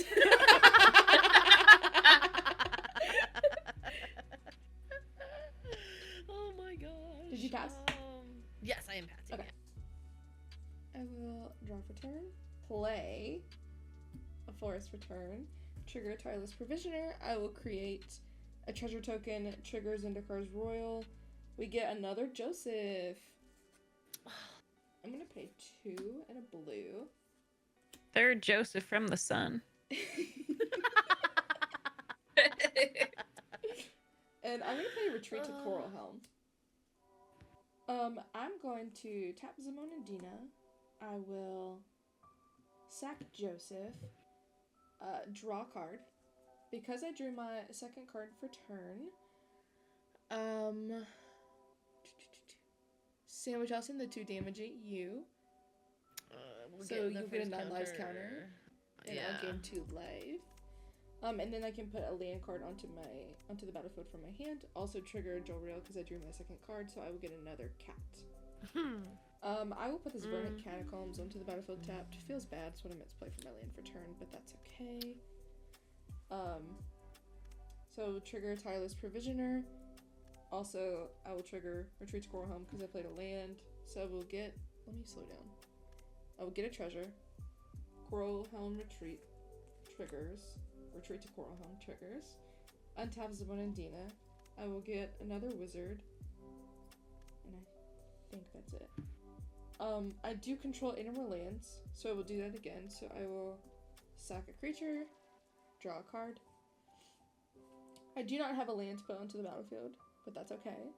[SPEAKER 1] Oh my gosh.
[SPEAKER 3] Did you pass?
[SPEAKER 1] Yes, I am passing.
[SPEAKER 3] Okay. I will draw for turn, play a forest for turn, trigger a tireless provisioner. I will create a treasure token, triggers Indakar's Royal. We get another Joseph. I'm gonna pay 2 and a blue.
[SPEAKER 2] Third Joseph from the sun.
[SPEAKER 3] And I'm gonna play Retreat to Coral Helm. I'm going to tap Zimone and Dina. I will sack Joseph, draw a card. Because I drew my second card for turn, sandwich us in the 2 damage at you. So you get a 9 lives counter. And I'll gain 2 life. And then I can put a land card onto the battlefield from my hand. Also trigger Jolrail because I drew my second card, so I will get another cat. I will put this Verdant Catacombs onto the battlefield tapped. Feels bad, it's what I meant to play for my land for turn, but that's okay. So trigger a Tireless Provisioner. Also, I will trigger Retreat to Coral Helm because I played a land. So we'll get, let me slow down. I will get a treasure. Coral Helm Retreat triggers. Retreat to Coral Helm triggers. Untap Zimone and Dina. I will get another wizard. And I think that's it. I do control Inner lands, so I will do that again. So I will sack a creature, draw a card. I do not have a land to put onto the battlefield, but that's okay.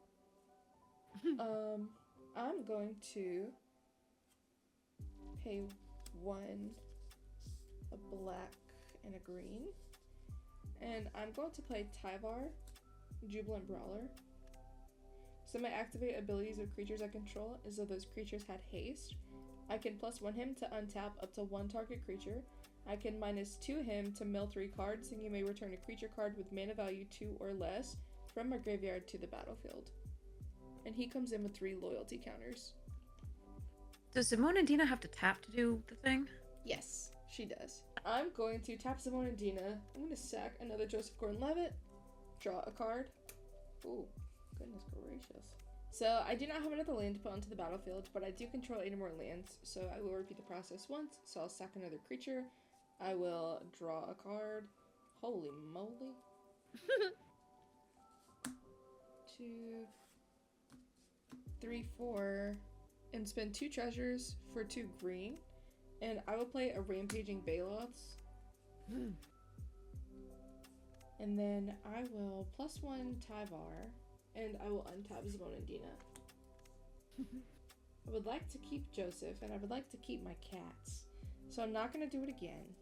[SPEAKER 3] I'm going to pay 1, a black, and a green. And I'm going to play Tyvar, Jubilant Brawler. Some of my activate abilities of creatures I control is that those creatures had haste. I can +1 him to untap up to 1 target creature. I can -2 him to mill 3 cards, and you may return a creature card with mana value 2 or less from a graveyard to the battlefield. And he comes in with 3 loyalty counters.
[SPEAKER 2] Does Zimone and Dina have to tap to do the thing?
[SPEAKER 3] Yes, she does. I'm going to tap Zimone and Dina. I'm going to sack another Joseph Gordon-Levitt. Draw a card. Ooh, goodness gracious. So I do not have another land to put onto the battlefield, but I do control 8 more lands, so I will repeat the process once. So I'll sack another creature. I will draw a card. Holy moly. 2, 3, 4, and spend 2 treasures for 2 green. And I will play a Rampaging Baloths. And then I will +1 Tyvar, and I will untap Zimone and Dina. I would like to keep Joseph, and I would like to keep my cats. So I'm not going to do it again.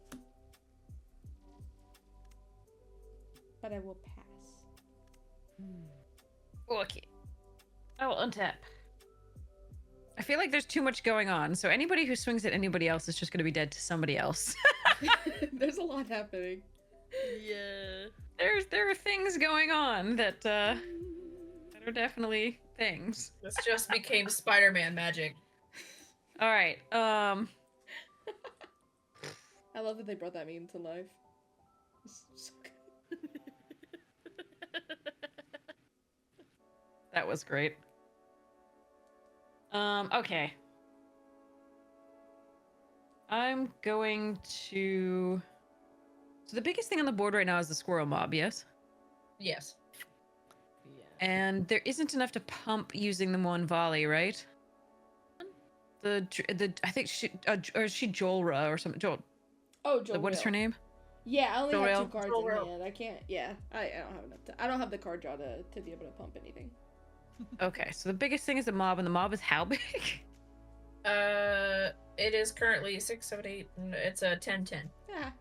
[SPEAKER 3] But I will pass.
[SPEAKER 2] Okay. I will untap. I feel like there's too much going on, so anybody who swings at anybody else is just going to be dead to somebody else.
[SPEAKER 3] There's a lot happening.
[SPEAKER 1] Yeah.
[SPEAKER 2] There are things going on that are definitely things.
[SPEAKER 4] This just became Spider-Man magic.
[SPEAKER 2] All right.
[SPEAKER 3] I love that they brought that meme to life. It's so good.
[SPEAKER 2] That was great. Okay. I'm going to... So the biggest thing on the board right now is the squirrel mob, yes?
[SPEAKER 4] Yes.
[SPEAKER 1] Yeah.
[SPEAKER 2] And there isn't enough to pump using them one volley, right? The I think she or is she Jolra or something.
[SPEAKER 3] Oh, Joel.
[SPEAKER 2] What is her name?
[SPEAKER 3] Yeah, I only have 2
[SPEAKER 2] Jolrael.
[SPEAKER 3] cards
[SPEAKER 4] Jolrael.
[SPEAKER 3] in hand. I can't. Yeah, I don't have enough. I don't have the card draw to be able to pump anything.
[SPEAKER 2] Okay, so the biggest thing is the mob, and the mob is how big?
[SPEAKER 4] It is currently 6, 7, 8. It's a 10-10.
[SPEAKER 3] Ah,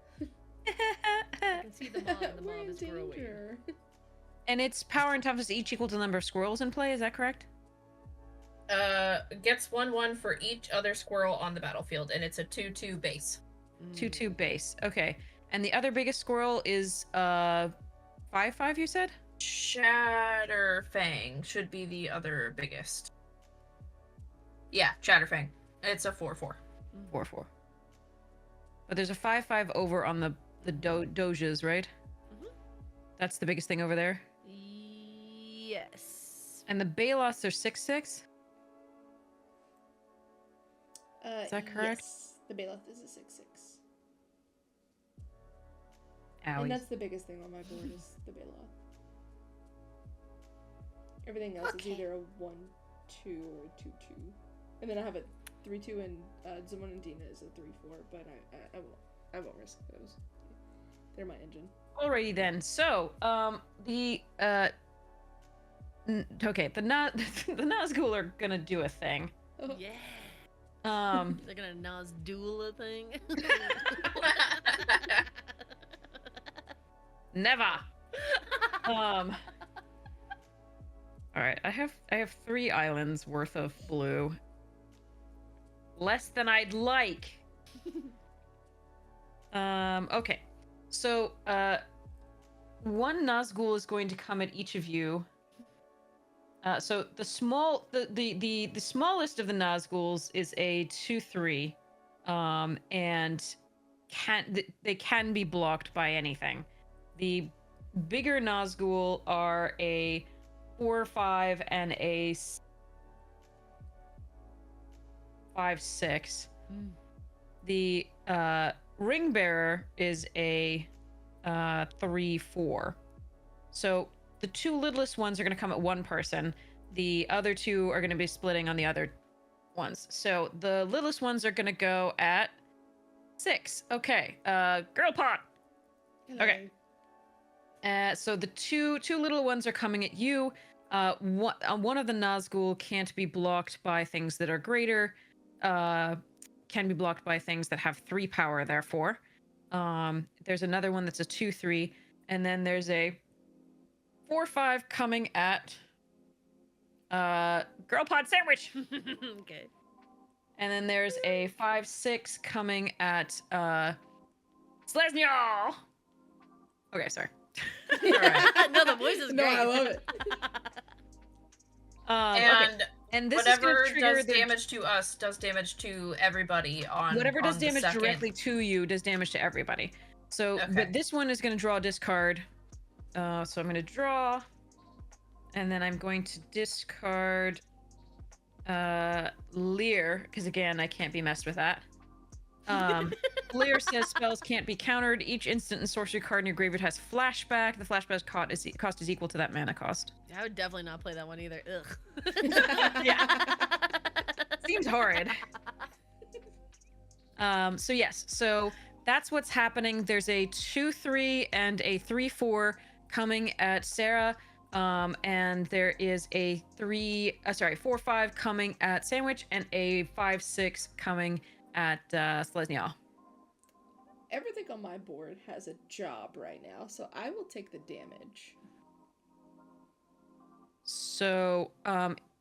[SPEAKER 1] I can see the mob, and the
[SPEAKER 3] we're
[SPEAKER 1] mob
[SPEAKER 3] in
[SPEAKER 1] is growing.
[SPEAKER 3] danger.
[SPEAKER 2] And its power and toughness each equal to the number of squirrels in play. Is that correct?
[SPEAKER 4] Gets 1/1 for each other squirrel on the battlefield, and it's a 2/2 base.
[SPEAKER 2] 2/2 base. Okay, and the other biggest squirrel is 5/5. You said?
[SPEAKER 4] Chatterfang should be the other biggest. Yeah, Chatterfang. It's a 4/4.
[SPEAKER 2] 4/4. But there's a 5/5 over on the doges, right?
[SPEAKER 1] Mhm.
[SPEAKER 2] That's the biggest thing over there.
[SPEAKER 1] Yes.
[SPEAKER 2] And the Balos are 6/6. Is that correct?
[SPEAKER 3] Yes. The Baloth is a 6/6.
[SPEAKER 2] Owie.
[SPEAKER 3] And that's the biggest thing on my board is the Baloth. Everything else is either a 1/2 or a 2/2. And then I have a 3/2 and Zimon and Dina is a 3/4, but I won't risk those. They're my engine.
[SPEAKER 2] Alrighty then. So, the Nazgul are gonna do a thing.
[SPEAKER 3] Oh.
[SPEAKER 1] Yeah. They're gonna Nazgul a thing.
[SPEAKER 2] Never. All right. I have 3 islands worth of blue. Less than I'd like. Okay. So, one Nazgul is going to come at each of you. So the smallest of the Nazguls is a 2/3, and they can be blocked by anything. The bigger Nazgul are a 4/5 and a 5/6. The ring bearer is a 3/4. So the 2 littlest ones are going to come at one person. The other 2 are going to be splitting on the other ones. So the littlest ones are going to go at 6. Okay. GirlPod. Okay. So the two little ones are coming at you. One of the Nazgul can't be blocked by things that are greater. Can be blocked by things that have 3 power, therefore. There's another one that's a 2/3, and then there's a 4/5 coming at GirlPod Sandwich.
[SPEAKER 1] Okay.
[SPEAKER 2] And then there's a 5/6 coming at Slesnyal. Okay, sorry.
[SPEAKER 1] All right. No, the voice is
[SPEAKER 3] No,
[SPEAKER 1] great.
[SPEAKER 3] I love it.
[SPEAKER 4] And
[SPEAKER 2] okay. And this
[SPEAKER 4] whatever
[SPEAKER 2] is going to trigger
[SPEAKER 4] does damage to us does damage to everybody on
[SPEAKER 2] whatever does
[SPEAKER 4] on the
[SPEAKER 2] damage
[SPEAKER 4] second.
[SPEAKER 2] directly to you does damage to everybody. So,
[SPEAKER 4] Okay.
[SPEAKER 2] but this one is going to draw a discard. So I'm going to draw, and then I'm going to discard Lear, because again, I can't be messed with that. Lear says spells can't be countered. Each instant and sorcery card in your graveyard has flashback. The flashback cost is equal to that mana cost.
[SPEAKER 1] I would definitely not play that one either. Ugh.
[SPEAKER 2] Yeah. Seems horrid. So yes, so that's what's happening. There's a 2/3 and a 3/4 coming at Sarah. And there is a 4/5 coming at Sandwich, and a 5/6 coming at Slesnyal.
[SPEAKER 3] Everything on my board has a job right now, so I will take the damage.
[SPEAKER 2] So,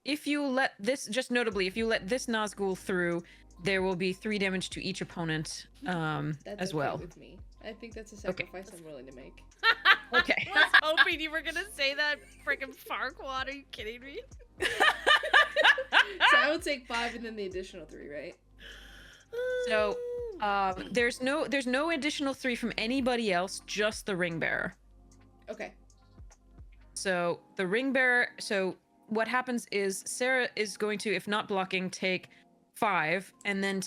[SPEAKER 2] if you let this, just notably, if you let this Nazgul through, there will be 3 damage to each opponent,
[SPEAKER 3] That's
[SPEAKER 2] as
[SPEAKER 3] okay
[SPEAKER 2] well.
[SPEAKER 3] with me. I think that's a sacrifice I'm willing to make.
[SPEAKER 2] Okay.
[SPEAKER 1] I was hoping you were gonna say that, freaking Farquaad. Are you kidding me?
[SPEAKER 3] So I will take 5 and then the additional 3, right?
[SPEAKER 2] So, there's no additional 3 from anybody else, just the ring bearer.
[SPEAKER 3] Okay.
[SPEAKER 2] So the ring bearer. So what happens is Sarah is going to, if not blocking, take 5, and then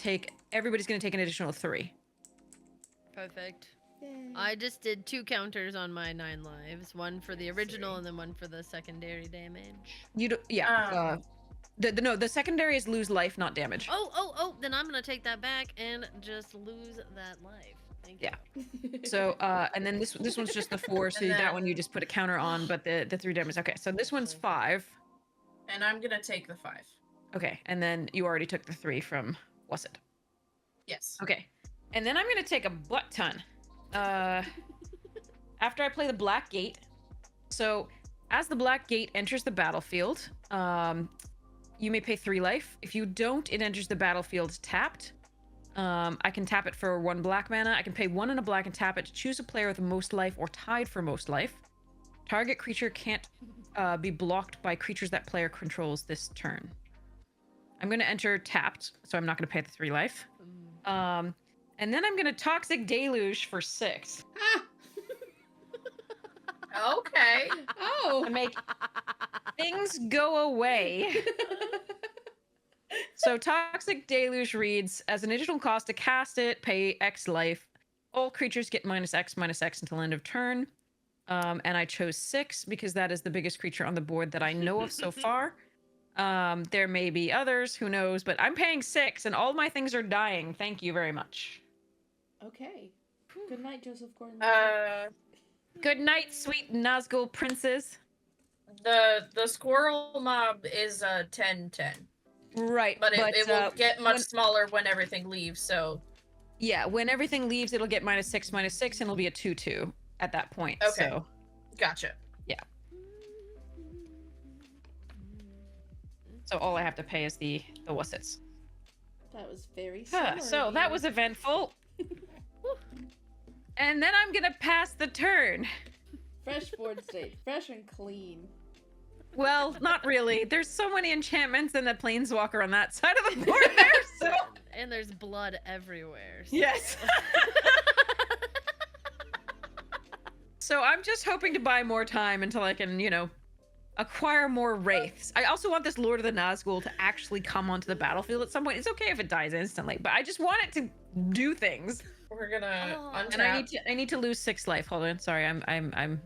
[SPEAKER 2] everybody's going to take an additional 3.
[SPEAKER 1] Perfect.
[SPEAKER 3] Yay.
[SPEAKER 1] I just did 2 counters on my 9 lives. One for the original and then one for the secondary damage.
[SPEAKER 2] You do, yeah. The secondary is lose life, not damage.
[SPEAKER 1] Oh, then I'm gonna take that back and just lose that life. Thank you.
[SPEAKER 2] Yeah. So and then this one's just the 4, so
[SPEAKER 4] And then-
[SPEAKER 2] that one you just put a counter on, but the 3 damage. Okay, so this one's 5.
[SPEAKER 4] And I'm gonna take the 5.
[SPEAKER 2] Okay, and then you already took the 3 from Wasset.
[SPEAKER 4] Yes.
[SPEAKER 2] Okay, and then I'm gonna take a butt ton. After I play the Black Gate. So as the Black Gate enters the battlefield, you may pay 3 life. If you don't, it enters the battlefield tapped. I can tap it for 1 black mana. I can pay 1 and a black and tap it to choose a player with the most life or tied for most life. Target creature can't be blocked by creatures that player controls this turn. I'm going to enter tapped, so I'm not going to pay the 3 life. And then I'm going to Toxic Deluge for 6
[SPEAKER 4] Okay.
[SPEAKER 3] Oh.
[SPEAKER 2] to make things go away. So Toxic Deluge reads, as an additional cost to cast it, pay X life. All creatures get -X until end of turn. And I chose 6 because that is the biggest creature on the board that I know of so far. There may be others, who knows, but I'm paying 6 and all my things are dying. Thank you very much.
[SPEAKER 3] Okay. Good night, Joseph Gordon.
[SPEAKER 2] Good night, sweet Nazgul princes.
[SPEAKER 4] The squirrel mob is 10-10.
[SPEAKER 2] Right,
[SPEAKER 4] But it will get much
[SPEAKER 2] when-
[SPEAKER 4] smaller when everything leaves, so...
[SPEAKER 2] Yeah, when everything leaves, it'll get -6, -6, and it'll be a 2/2 at that point.
[SPEAKER 4] Okay.
[SPEAKER 2] So,
[SPEAKER 4] Gotcha.
[SPEAKER 2] so all I have to pay is the wussets.
[SPEAKER 3] That was very similar.
[SPEAKER 2] So that was eventful. And then I'm gonna pass the turn.
[SPEAKER 3] fresh board state, fresh and clean.
[SPEAKER 2] Well, not really. There's so many enchantments and a planeswalker on that side of the board there, so...
[SPEAKER 1] And there's blood everywhere. So.
[SPEAKER 2] Yes. So I'm just hoping to buy more time until I can, acquire more wraiths. I also want this Lord of the Nazgul to actually come onto the battlefield at some point. It's okay if it dies instantly, but I just want it to do things.
[SPEAKER 4] We're gonna untap.
[SPEAKER 2] And I need to lose 6 life. Hold on. Sorry, I'm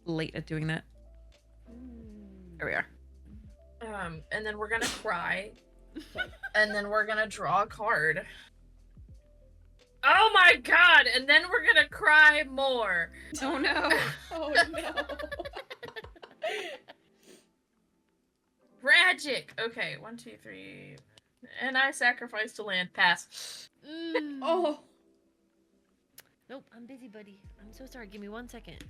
[SPEAKER 2] late at doing that. There we are.
[SPEAKER 4] And then we're gonna cry. And then we're gonna draw a card. Oh my god! And then we're gonna cry more.
[SPEAKER 2] Oh no.
[SPEAKER 3] Oh no.
[SPEAKER 4] Tragic. Okay, 1, 2, 3. And I sacrifice to land. Pass.
[SPEAKER 3] Oh.
[SPEAKER 1] Nope, I'm busy, buddy. I'm so sorry. Give me 1 second.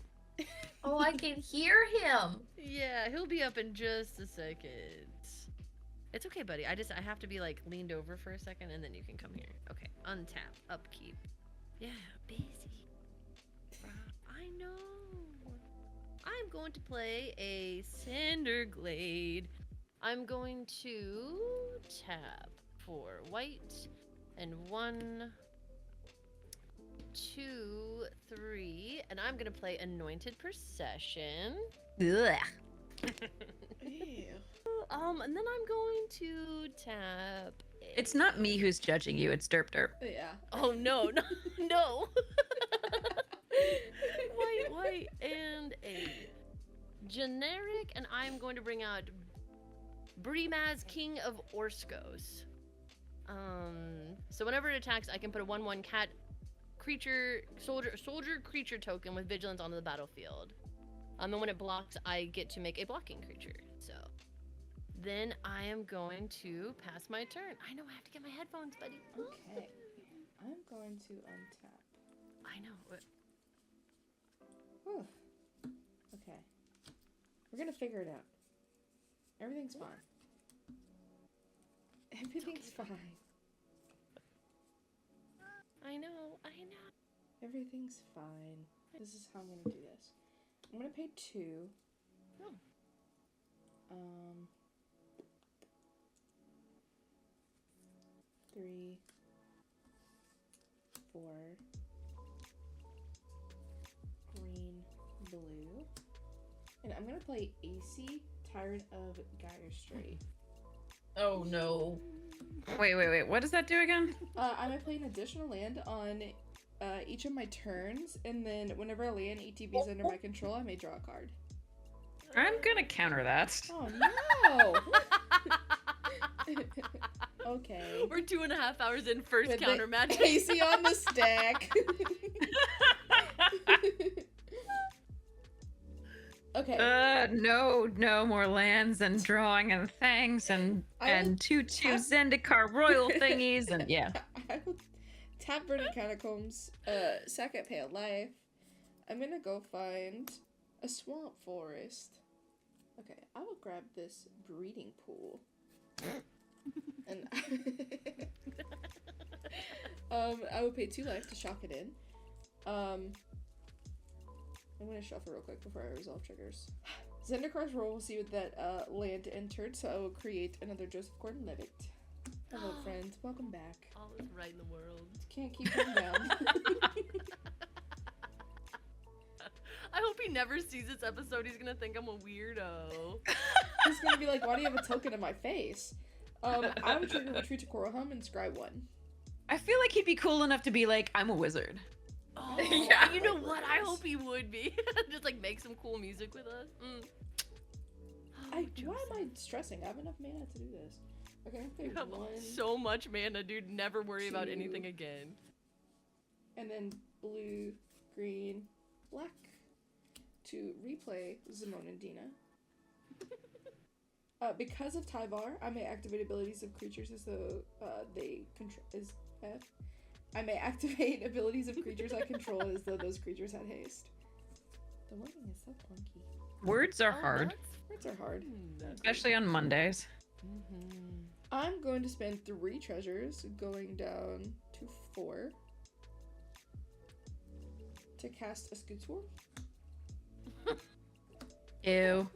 [SPEAKER 4] Oh, I can hear him.
[SPEAKER 1] Yeah, he'll be up in just a second. It's okay, buddy. I have to be like leaned over for a second and then you can come here. Okay, untap, upkeep. Yeah, busy. I know. I'm going to play a Cinderglade. I'm going to tap for white and 1, 2, 3, and I'm gonna play Anointed Procession.
[SPEAKER 2] Ugh.
[SPEAKER 3] Ew.
[SPEAKER 1] And then I'm going to tap.
[SPEAKER 2] It's not me who's judging you, it's Derp Derp.
[SPEAKER 3] Yeah.
[SPEAKER 1] Oh no, no. White, and a generic, and I'm going to bring out Brimaz, King of Orskos. So whenever it attacks, I can put a 1/1 cat creature soldier creature token with vigilance onto the battlefield. And when it blocks, I get to make a blocking creature. So then I am going to pass my turn. I know I have to get my headphones, buddy.
[SPEAKER 3] Okay. I'm going to untap.
[SPEAKER 1] I know.
[SPEAKER 3] Whew. Okay. We're gonna figure it out. Everything's fine. Everything's fine.
[SPEAKER 1] I know.
[SPEAKER 3] Everything's fine. This is how I'm gonna do this. I'm gonna pay 2.
[SPEAKER 1] Oh.
[SPEAKER 3] 3, 4, green, blue, and I'm gonna play AC, Tyrant of Sciurusdrey.
[SPEAKER 4] Oh no.
[SPEAKER 2] Wait. What does that do again?
[SPEAKER 3] I'm gonna play an additional land on each of my turns, and then whenever a land ETB is under my control, I may draw a card.
[SPEAKER 2] I'm gonna counter that.
[SPEAKER 3] Oh no! Okay.
[SPEAKER 1] We're 2.5 hours in first
[SPEAKER 3] With
[SPEAKER 1] counter
[SPEAKER 3] the
[SPEAKER 1] magic.
[SPEAKER 3] AC on the stack. Okay.
[SPEAKER 2] No more lands and drawing and things and
[SPEAKER 3] I will
[SPEAKER 2] 2/2 Zendikar royal thingies and yeah.
[SPEAKER 3] I will tap Burning Catacombs, second pay a life. I'm gonna go find a swamp forest. Okay, I will grab this breeding pool. And I will pay 2 life to shock it in. I'm gonna shuffle real quick before I resolve triggers. Zendikar roll will see what that land entered, so I will create another Joseph Gordon-Levitt. Hello, friends. Welcome back.
[SPEAKER 1] All is right in the world.
[SPEAKER 3] Can't keep them down.
[SPEAKER 1] I hope he never sees this episode. He's gonna think I'm a weirdo.
[SPEAKER 3] He's gonna be like, why do you have a token in my face? I would trigger retreat to Korahum and scry 1.
[SPEAKER 2] I feel like he'd be cool enough to be like, I'm a wizard.
[SPEAKER 1] Oh,
[SPEAKER 4] Yeah.
[SPEAKER 1] you know what? I hope he would be. Just like make some cool music with us. Mm.
[SPEAKER 3] Why am I stressing? I have enough mana to do this. Okay, I'm
[SPEAKER 1] You
[SPEAKER 3] gonna
[SPEAKER 1] have
[SPEAKER 3] play 1,
[SPEAKER 1] so much mana, dude. Never worry about
[SPEAKER 3] 2,
[SPEAKER 1] anything again.
[SPEAKER 3] and then blue, green, black to replay Zimone and Dina. Because of Tyvar, I may activate abilities of creatures as though they control. I may activate abilities of creatures I control as though those creatures had haste. The wording is so clunky.
[SPEAKER 2] Words are
[SPEAKER 1] Oh,
[SPEAKER 2] hard,
[SPEAKER 3] Words are hard.
[SPEAKER 2] especially on Mondays.
[SPEAKER 3] I'm going to spend 3 treasures, going down to 4, to cast a Scoot Swarm.
[SPEAKER 2] Ew.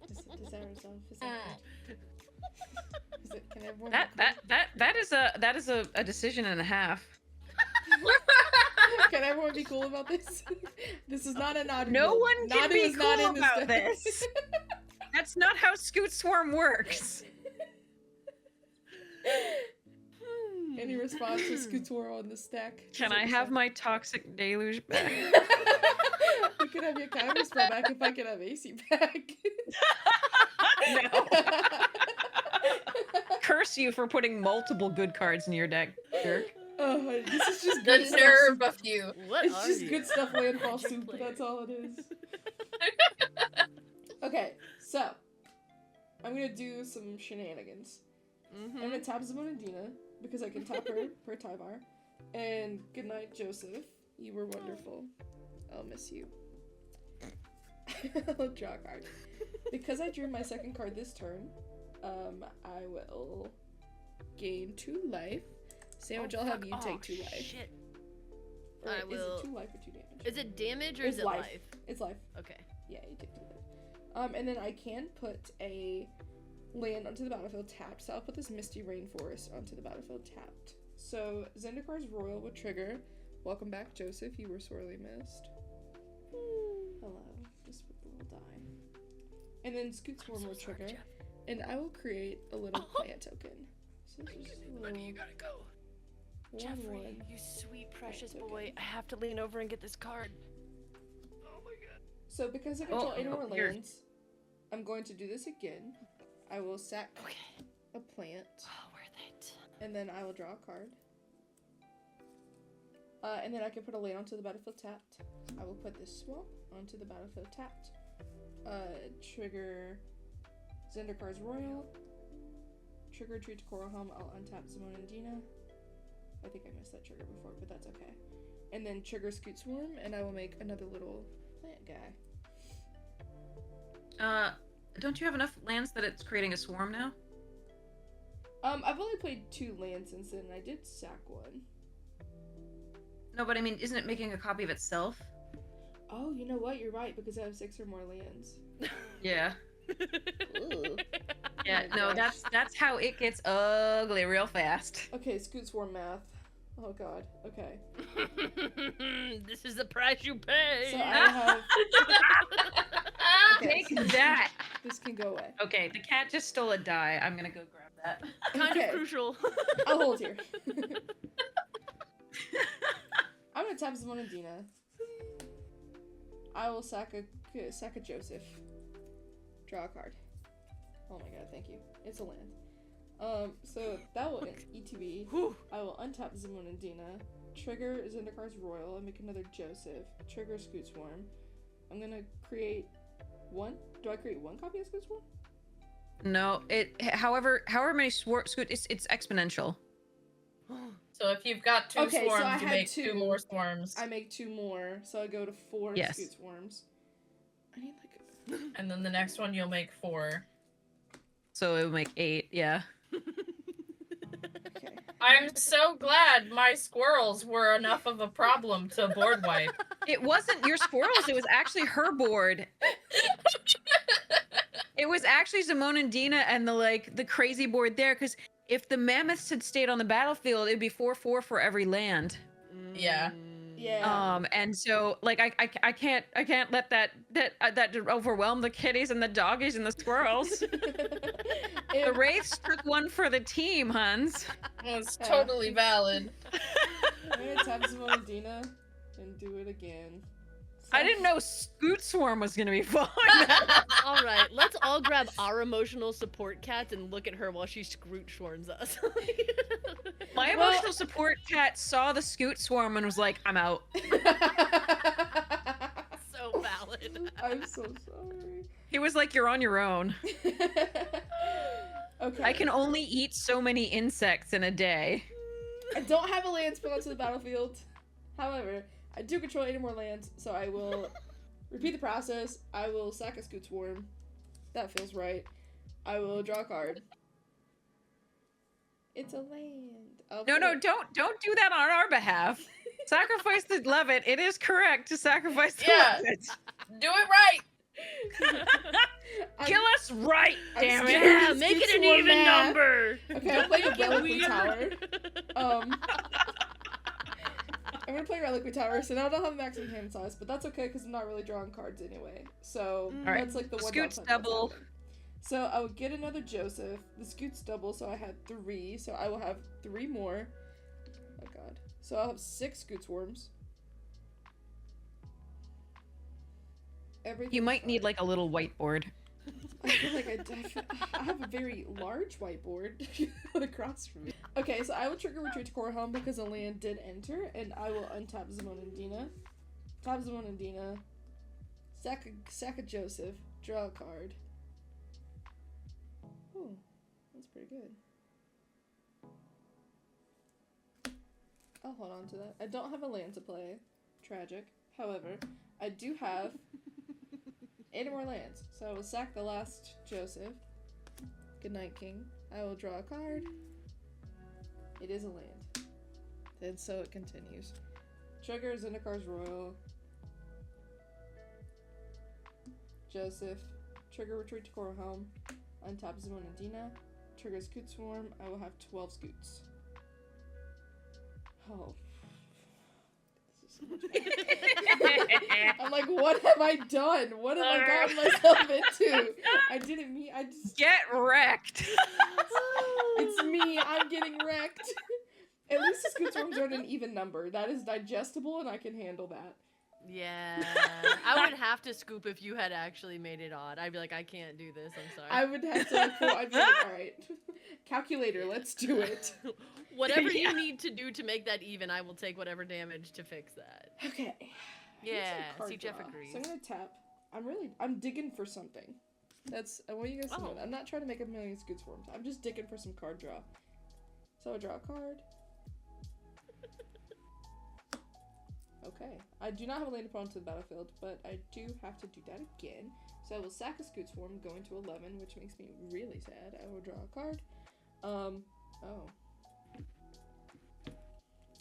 [SPEAKER 3] Does that resolve? Is that good? Is it, can everyone
[SPEAKER 2] That is a decision and a half.
[SPEAKER 3] Can everyone be cool about this? This is not a Nadu.
[SPEAKER 2] No one can
[SPEAKER 3] Nadu
[SPEAKER 2] be
[SPEAKER 3] is not
[SPEAKER 2] cool
[SPEAKER 3] in this
[SPEAKER 2] about
[SPEAKER 3] deck.
[SPEAKER 2] this. That's not how Scoot Swarm works.
[SPEAKER 3] Any response to Scootor on this deck?
[SPEAKER 2] Can I have my toxic deluge back?
[SPEAKER 3] You can have your counter spell back if I can have AC back.
[SPEAKER 2] No. Curse you for putting multiple good cards in your deck, jerk.
[SPEAKER 3] Oh, this is just
[SPEAKER 4] The
[SPEAKER 3] good stuff.
[SPEAKER 4] nerve of you.
[SPEAKER 1] What
[SPEAKER 3] It's
[SPEAKER 1] are
[SPEAKER 3] just
[SPEAKER 1] you?
[SPEAKER 3] good stuff landfall
[SPEAKER 1] Magic
[SPEAKER 3] soup,
[SPEAKER 1] player.
[SPEAKER 3] that's all it is. Okay, so I'm gonna do some shenanigans. I'm gonna tap Zimone and Dina because I can tap her per Tyvar. And good night, Joseph. You were wonderful. I'll miss you. I'll draw a card. Because I drew my second card this turn, I will gain 2 life. Sandwich, I'll have you take 2 life.
[SPEAKER 1] Shit.
[SPEAKER 3] Or
[SPEAKER 1] I
[SPEAKER 3] Is
[SPEAKER 1] will-
[SPEAKER 3] it 2 life or 2 damage?
[SPEAKER 1] Is it damage or
[SPEAKER 3] It's
[SPEAKER 1] is it
[SPEAKER 3] life.
[SPEAKER 1] life?
[SPEAKER 3] It's life.
[SPEAKER 1] Okay.
[SPEAKER 3] Yeah, you take 2 life. And then I can put a land onto the battlefield tapped, so I'll put this Misty Rainforest onto the battlefield tapped. So Zendikar's Royal would trigger. Welcome back, Joseph. You were sorely missed. Hello. Just with the little die. And then Scoot Swarm will trigger. And I will create a little plant token. So this is just a little
[SPEAKER 1] go.
[SPEAKER 3] 1/1.
[SPEAKER 1] you sweet precious
[SPEAKER 3] That's okay.
[SPEAKER 1] boy. I have to lean over and get this card. Oh my god.
[SPEAKER 3] So because I control 8 more
[SPEAKER 2] here.
[SPEAKER 3] lands, I'm going to do this again. I will sack
[SPEAKER 1] Okay.
[SPEAKER 3] a plant.
[SPEAKER 1] Oh, worth it.
[SPEAKER 3] And then I will draw a card. And then I can put a land onto the battlefield tapped. I will put this swamp onto the battlefield tapped. Trigger Zendikar's Royal. Trigger Retreat to Korahum. I'll untap Zimone and Dina. I think I missed that trigger before, but that's okay. And then trigger Scoot Swarm, and I will make another little plant guy.
[SPEAKER 2] Don't you have enough lands that it's creating a swarm now?
[SPEAKER 3] I've only played 2 lands since then, and I did sack 1.
[SPEAKER 2] No, but I mean, isn't it making a copy of itself?
[SPEAKER 3] Oh, you know what? You're right, because I have 6 or more lands.
[SPEAKER 2] Yeah.
[SPEAKER 3] Ooh.
[SPEAKER 2] Yeah,
[SPEAKER 3] Oh my
[SPEAKER 2] no,
[SPEAKER 3] gosh.
[SPEAKER 2] that's how it gets ugly real fast.
[SPEAKER 3] Okay, Scoot Swarm math. Oh god, okay.
[SPEAKER 1] This is the price you pay.
[SPEAKER 3] So I have... Okay,
[SPEAKER 2] Take that!
[SPEAKER 3] this can go away.
[SPEAKER 2] Okay, the cat just stole a die. I'm gonna go grab that.
[SPEAKER 1] kind
[SPEAKER 3] Okay.
[SPEAKER 1] of crucial.
[SPEAKER 3] I'll hold here. I'm gonna tap Zimone and Dina. I will sack a Joseph. Draw a card. Oh my god, thank you. It's a land. So that will ETB.
[SPEAKER 1] Whew.
[SPEAKER 3] I will untap Zimone and Dina. Trigger Zendikar's Royal and make another Joseph. Trigger Scoot Swarm. I'm gonna create 1. Do I create 1 copy of Scoot Swarm?
[SPEAKER 2] No, however many scoot, it's exponential.
[SPEAKER 4] So if you've got 2
[SPEAKER 3] Okay, so I
[SPEAKER 4] swarms, you
[SPEAKER 3] had
[SPEAKER 4] make 2
[SPEAKER 3] 2.
[SPEAKER 4] more swarms.
[SPEAKER 3] I make 2 more, so I go to 4
[SPEAKER 2] Yes.
[SPEAKER 3] Scoot Swarms. I need like a...
[SPEAKER 4] And then the next one you'll make 4.
[SPEAKER 2] So it would make 8, yeah.
[SPEAKER 3] Okay.
[SPEAKER 4] I'm so glad my squirrels were enough of a problem to board wipe.
[SPEAKER 2] It wasn't your squirrels, it was actually her board. It was actually Simone and Dina and the crazy board there, because if the mammoths had stayed on the battlefield, it'd be 4/4 for every land.
[SPEAKER 4] Yeah.
[SPEAKER 3] Yeah.
[SPEAKER 2] And so like I can't let that overwhelm the kitties and the doggies and the squirrels. The wraiths took one for the team, Huns.
[SPEAKER 4] It's totally valid.
[SPEAKER 3] I'm gonna tap Simone and Dina and do it again.
[SPEAKER 2] I didn't know Scoot Swarm was gonna be fun.
[SPEAKER 5] All right, let's all grab our emotional support cats and look at her while she Scroot Swarms us.
[SPEAKER 2] My emotional support cat saw the Scoot Swarm and was like, I'm out.
[SPEAKER 5] So valid.
[SPEAKER 3] I'm so sorry.
[SPEAKER 2] He was like, you're on your own.
[SPEAKER 3] Okay.
[SPEAKER 2] I can only eat so many insects in a day.
[SPEAKER 3] I don't have a land spell onto the battlefield. However, I do control 8 more lands, so I will repeat the process. I will sack a Scoot Swarm. That feels right. I will draw a card. It's a land.
[SPEAKER 2] No, don't do that on our behalf. Sacrifice the Levitt. It is correct to sacrifice the Levitt.
[SPEAKER 4] Do it right.
[SPEAKER 2] Kill us right, damn it.
[SPEAKER 5] Yeah, make it an even number.
[SPEAKER 3] Okay, I'll play a Reliquary Tower. I'm gonna play Reliquary Tower, so now I don't have a maximum hand size, but that's okay because I'm not really drawing cards anyway. So that's like the one.
[SPEAKER 2] Scoot's double.
[SPEAKER 3] So I will get another Joseph. The Scoot's double, so I had 3, so I will have 3 more. Oh god. So I'll have 6 Scoot Swarms.
[SPEAKER 2] You might need like a little whiteboard.
[SPEAKER 3] I feel like I have a very large whiteboard across from me. Okay, so I will trigger Retreat to Core Home because a land did enter, and I will untap Simone and Dina. Tap Simone and Dina. Sack a Joseph. Draw a card. Oh, that's pretty good. I'll hold on to that. I don't have a land to play. Tragic. However, I do have 8 more lands. So I will sack the last Joseph. Good night, King. I will draw a card. It is a land. And so it continues. Trigger Zendikar's Royal. Joseph. Trigger Retreat to Core Home. Untap Simone and Dina. Trigger Scoot Swarm. I will have 12 Scoots. Oh. I'm like, what have I done? What have I gotten myself into? I didn't mean. I just
[SPEAKER 2] get wrecked.
[SPEAKER 3] It's me. I'm getting wrecked. At least the Scoot Swarms are at an even number. That is digestible, and I can handle that.
[SPEAKER 1] Yeah, I would have to scoop if you had actually made it odd. I'd be like, I can't do this. I'm sorry.
[SPEAKER 3] I would have to. I'd be like, all right, calculator, let's do it.
[SPEAKER 1] Whatever you need to do to make that even, I will take whatever damage to fix that.
[SPEAKER 3] Okay.
[SPEAKER 1] Yeah. See, Jeff agrees.
[SPEAKER 3] So I'm gonna tap. I'm digging for something. I want you guys to know that. I'm not trying to make a million Scoot Swarms. I'm just digging for some card draw. So I draw a card. Okay. I do not have a land opponent to the battlefield, but I do have to do that again. So I will sack a Scoot Swarm, going to 11, which makes me really sad. I will draw a card. Oh.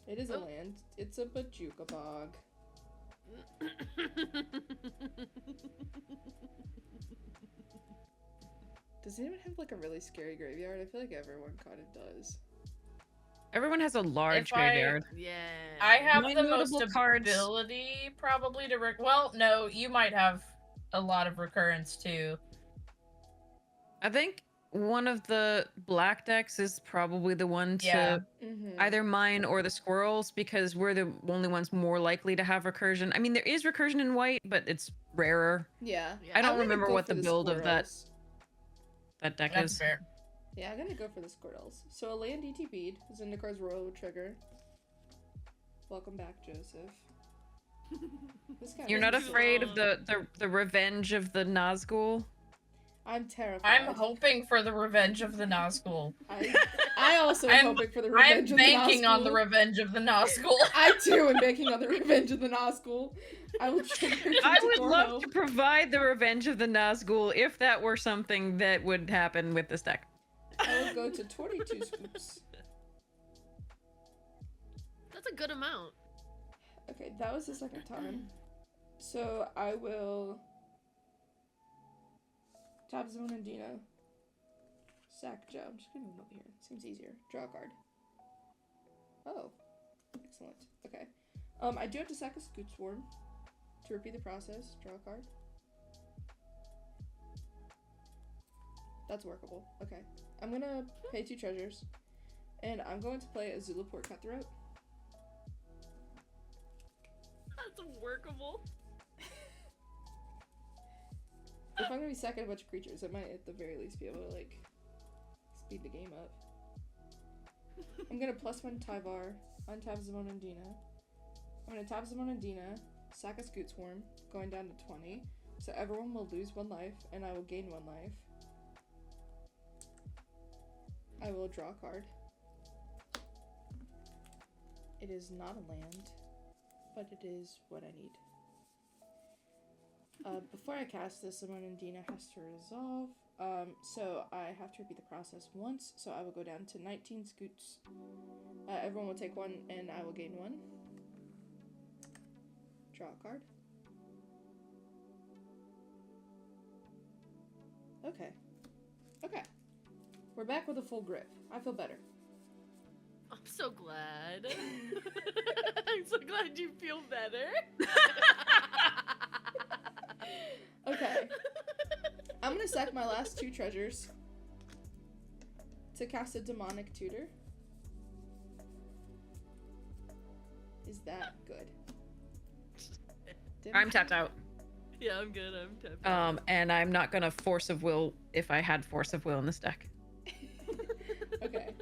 [SPEAKER 3] It is a land. It's a Bajuka Bog. Does anyone have like a really scary graveyard? I feel like everyone kind of does.
[SPEAKER 2] Everyone has a large graveyard.
[SPEAKER 1] Yeah.
[SPEAKER 4] I have
[SPEAKER 2] My
[SPEAKER 4] the most
[SPEAKER 2] notable cards-
[SPEAKER 4] ability probably to well, no, you might have a lot of recurrence too.
[SPEAKER 2] I think one of the black decks is probably the one to either mine or the squirrels, because we're the only ones more likely to have recursion. I mean, there is recursion in white, but it's rarer.
[SPEAKER 3] Yeah.
[SPEAKER 2] I don't
[SPEAKER 3] I'm gonna
[SPEAKER 2] remember
[SPEAKER 3] go
[SPEAKER 2] what
[SPEAKER 3] for
[SPEAKER 2] the build of that deck
[SPEAKER 4] That's
[SPEAKER 2] is.
[SPEAKER 4] fair.
[SPEAKER 3] Yeah, I'm gonna go for the squirrels. So a land DTP'd. Zendikar's Royal will trigger. Welcome back, Joseph.
[SPEAKER 2] You're not afraid of the revenge of the Nazgul?
[SPEAKER 3] I'm terrified.
[SPEAKER 4] I'm hoping for the revenge of the Nazgul.
[SPEAKER 3] I also am hoping for the revenge of the Nazgul.
[SPEAKER 4] I'm banking on the revenge of the Nazgul.
[SPEAKER 3] I too am banking on the revenge of the Nazgul. I will trigger.
[SPEAKER 2] I would love to provide the revenge of the Nazgul if that were something that would happen with this deck.
[SPEAKER 3] I will go to 22 scoops.
[SPEAKER 1] That's a good amount.
[SPEAKER 3] Okay, that was the second time. So I will Top Zone and Dina. Sack Joe. I'm just gonna move over here. Seems easier. Draw a card. Oh. Excellent. Okay. I do have to sack a Scoot Swarm. To repeat the process, draw a card. That's workable. Okay. I'm gonna pay 2 treasures. And I'm going to play a Zulaport Cutthroat.
[SPEAKER 5] That's workable.
[SPEAKER 3] If I'm gonna be sacking a bunch of creatures, I might at the very least be able to, like, speed the game up. I'm gonna +1 Tyvar, untap Zimon and Dina. I'm gonna tap Zimon and Dina, sack a Scoot Swarm, going down to 20. So everyone will lose 1 life, and I will gain 1 life. I will draw a card. It is not a land, but it is what I need. Before I cast this, Simone and Dina has to resolve. So I have to repeat the process once, so I will go down to 19 scoots. Everyone will take 1, and I will gain 1. Draw a card. Okay. Okay. We're back with a full grip. I feel better.
[SPEAKER 5] I'm so glad. I'm so glad you feel better.
[SPEAKER 3] Okay. I'm gonna sack my last 2 treasures to cast a demonic tutor. Is that good?
[SPEAKER 2] I'm tapped out.
[SPEAKER 5] Yeah, I'm good. I'm tapped.
[SPEAKER 2] And I'm not gonna Force of Will if I had Force of Will in this deck.
[SPEAKER 3] Okay.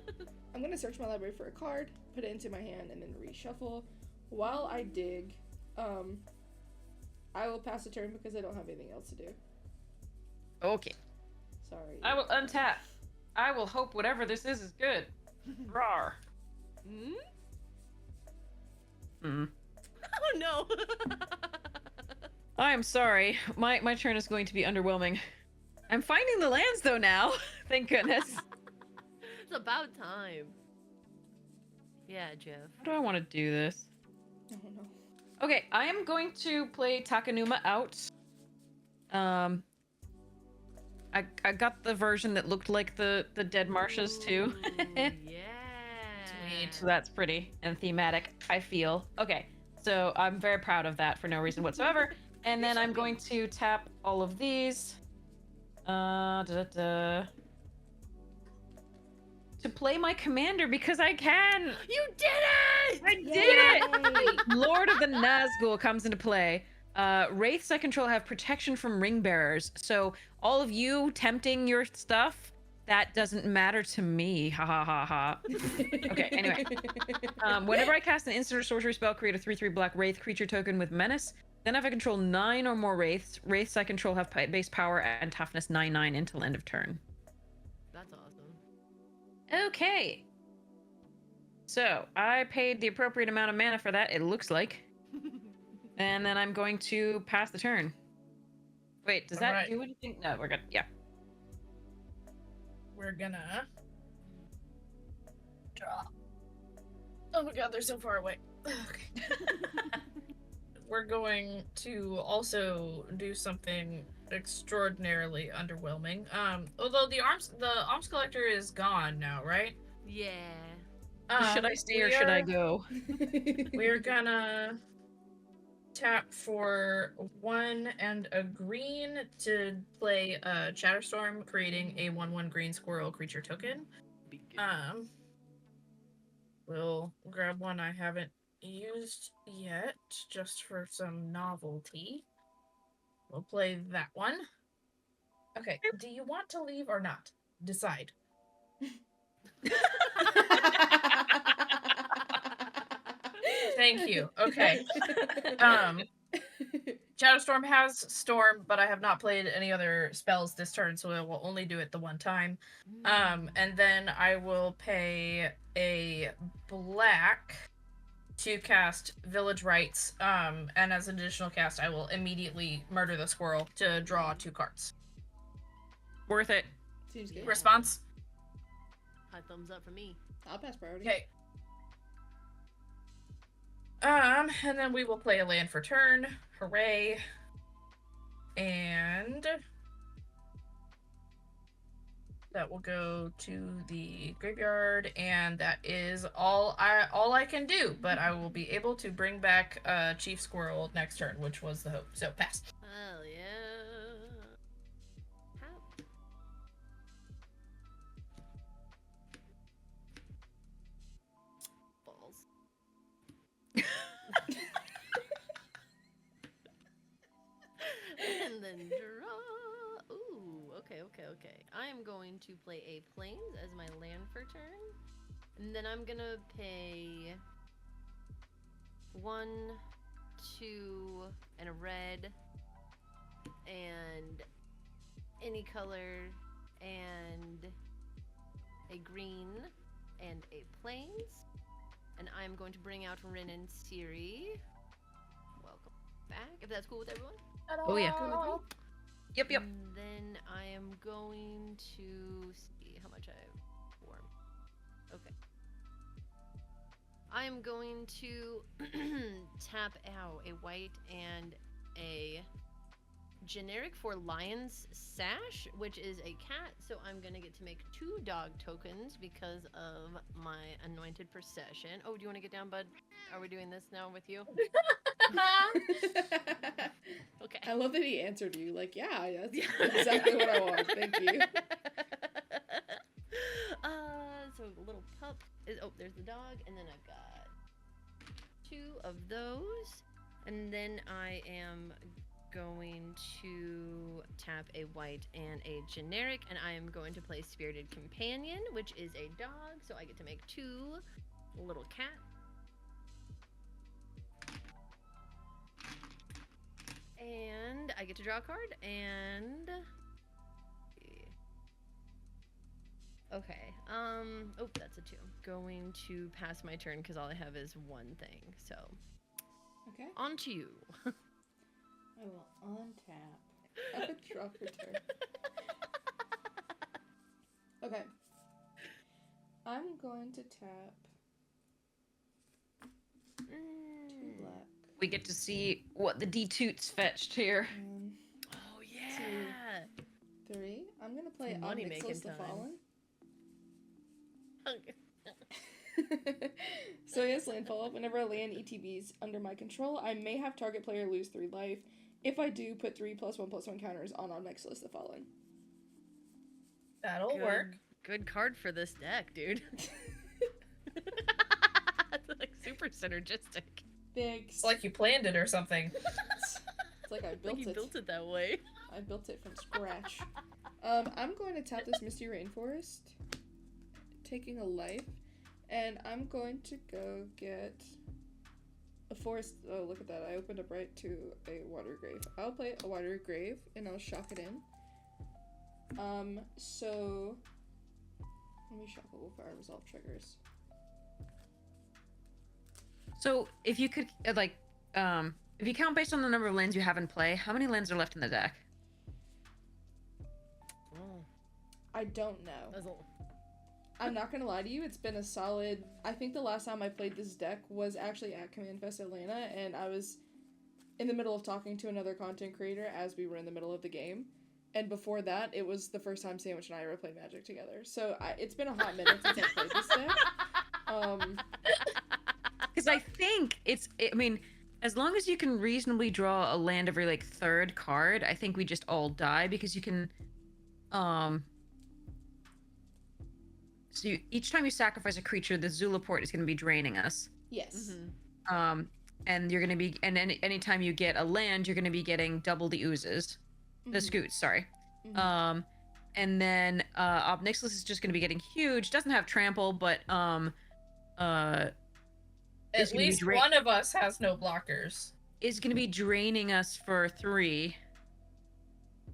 [SPEAKER 3] I'm gonna search my library for a card, put it into my hand, and then reshuffle. While I dig, I will pass a turn because I don't have anything else to do.
[SPEAKER 2] Okay.
[SPEAKER 3] Sorry.
[SPEAKER 2] I will untap. I will hope whatever this is good. Rawr.
[SPEAKER 5] Hmm?
[SPEAKER 2] Hmm.
[SPEAKER 5] Oh no.
[SPEAKER 2] I am sorry. My turn is going to be underwhelming. I'm finding the lands though now. Thank goodness.
[SPEAKER 5] It's about time. Yeah, Jeff.
[SPEAKER 2] How do I want to do this?
[SPEAKER 3] I don't know.
[SPEAKER 2] Okay, I am going to play Takanuma out. I got the version that looked like the dead marshes too.
[SPEAKER 5] Ooh, yeah.
[SPEAKER 4] Sweet.
[SPEAKER 2] So that's pretty and thematic, I feel. Okay, so I'm very proud of that for no reason whatsoever. And then I'm going to tap all of these. To play my commander because I can.
[SPEAKER 5] You did it!
[SPEAKER 2] I did it! Lord of the Nazgul comes into play. Wraiths I control have protection from ring bearers. So all of you tempting your stuff, that doesn't matter to me. Ha ha ha ha. Okay, anyway. Whenever I cast an instant or sorcery spell, create a 3/3 black wraith creature token with menace. Then if I control 9 or more wraiths, wraiths I control have base power and toughness 9/9 until end of turn.
[SPEAKER 5] That's awesome.
[SPEAKER 2] Okay. So I paid the appropriate amount of mana for that, it looks like. And then I'm going to pass the turn. Wait, does that
[SPEAKER 4] Alright.
[SPEAKER 2] do anything? No, we're good. Yeah.
[SPEAKER 4] We're gonna draw. Oh my god, they're so far away. Okay. We're going to also do something extraordinarily underwhelming. Although the arms collector is gone now, right?
[SPEAKER 5] Yeah.
[SPEAKER 2] Should I stay or should I go?
[SPEAKER 4] We're gonna tap for 1 and a green to play Chatterstorm, creating a 1/1 green squirrel creature token.
[SPEAKER 5] Be good.
[SPEAKER 4] We'll grab one I haven't used yet, just for some novelty. We'll play that one. Okay, do you want to leave or not? Decide. Thank you. Okay. Shadowstorm has Storm, but I have not played any other spells this turn, so I will only do it the one time. And then I will pay a black to cast Village Rites, and as an additional cast, I will immediately murder the squirrel to draw 2 cards.
[SPEAKER 2] Worth it.
[SPEAKER 3] Seems good.
[SPEAKER 4] Response?
[SPEAKER 5] High thumbs up for me.
[SPEAKER 3] I'll pass priority.
[SPEAKER 4] Okay. And then we will play a land for turn. Hooray. And That will go to the graveyard, and that is all I can do. But I will be able to bring back Chief Squirrel next turn, which was the hope. So pass.
[SPEAKER 5] Hell yeah. How? Balls. And then draw. Ooh, okay. I am going to play a plains as my land for turn. And then I'm gonna pay 1, 2, and a red, and any color, and a green, and a plains. And I'm going to bring out Rin and Siri. Welcome back, if that's cool with everyone.
[SPEAKER 2] Oh yeah.
[SPEAKER 5] Cool with me?
[SPEAKER 2] Yep.
[SPEAKER 5] And then I am going to see how much I form. Okay. I am going to tap out a white and a generic for Lion's Sash, which is a cat, so I'm gonna get to make 2 dog tokens because of my anointed procession. Oh, do you want to get down, bud? Are we doing this now with you? Okay.
[SPEAKER 3] I love that he answered you like, yeah, that's exactly what I want. Thank you.
[SPEAKER 5] So a little pup is, oh, there's the dog, and then I've got 2 of those, and then I am going to tap a white and a generic, and I am going to play Spirited Companion, which is a dog, so I get to make 2 little cat. And I get to draw a card, and okay, oh, that's a 2. Going to pass my turn because all I have is 1 thing, so
[SPEAKER 3] Okay.
[SPEAKER 5] on to you.
[SPEAKER 3] I will untap. I would draw for turn. Okay. I'm going to tap 2 black.
[SPEAKER 2] We get to see what the D-toots fetched here.
[SPEAKER 3] 1,
[SPEAKER 5] Oh yeah.
[SPEAKER 3] 3. I'm gonna play
[SPEAKER 5] Money
[SPEAKER 3] Omnixus
[SPEAKER 5] making
[SPEAKER 3] the
[SPEAKER 5] time.
[SPEAKER 3] Fallen.
[SPEAKER 5] Okay.
[SPEAKER 3] So yes, landfall. Whenever a land ETBs under my control, I may have target player lose 3 life. If I do, put 3+1/+1 counters on Omnixus the Fallen.
[SPEAKER 4] That'll work.
[SPEAKER 5] Good card for this deck, dude. It's like super synergistic.
[SPEAKER 3] Thanks.
[SPEAKER 4] It's like you planned it or something.
[SPEAKER 3] It's like I built
[SPEAKER 5] Like you
[SPEAKER 3] it.
[SPEAKER 5] built it that way.
[SPEAKER 3] I built it from scratch. I'm going to tap this Misty Rainforest, taking a life, and I'm going to go get a forest. Oh, look at that! I opened up right to a water grave. I'll play a water grave, and I'll shock it in. So let me shock a wolf fire resolve triggers.
[SPEAKER 2] So if you could if you count based on the number of lands you have in play, how many lands are left in the deck?
[SPEAKER 5] Oh,
[SPEAKER 3] I don't know.
[SPEAKER 5] that's a
[SPEAKER 3] I'm not gonna lie to you, it's been a solid. I think the last time I played this deck was actually at Command Fest Atlanta, and I was in the middle of talking to another content creator as we were in the middle of the game. And before that, it was the first time Sandwich and I ever played Magic together. So it's been a hot minute since I played this deck.
[SPEAKER 2] Because I think I mean, as long as you can reasonably draw a land every like 3rd card, I think we just all die because you can, so each time you sacrifice a creature, the Zulaport is going to be draining us.
[SPEAKER 3] Yes.
[SPEAKER 5] Mm-hmm.
[SPEAKER 2] And you're going to be, and anytime you get a land, you're going to be getting double the oozes, the scoots, sorry.
[SPEAKER 3] Mhm.
[SPEAKER 2] And then Obnixilus is just going to be getting huge. Doesn't have trample, but
[SPEAKER 4] At least one of us has no blockers.
[SPEAKER 2] is going to be draining us for 3.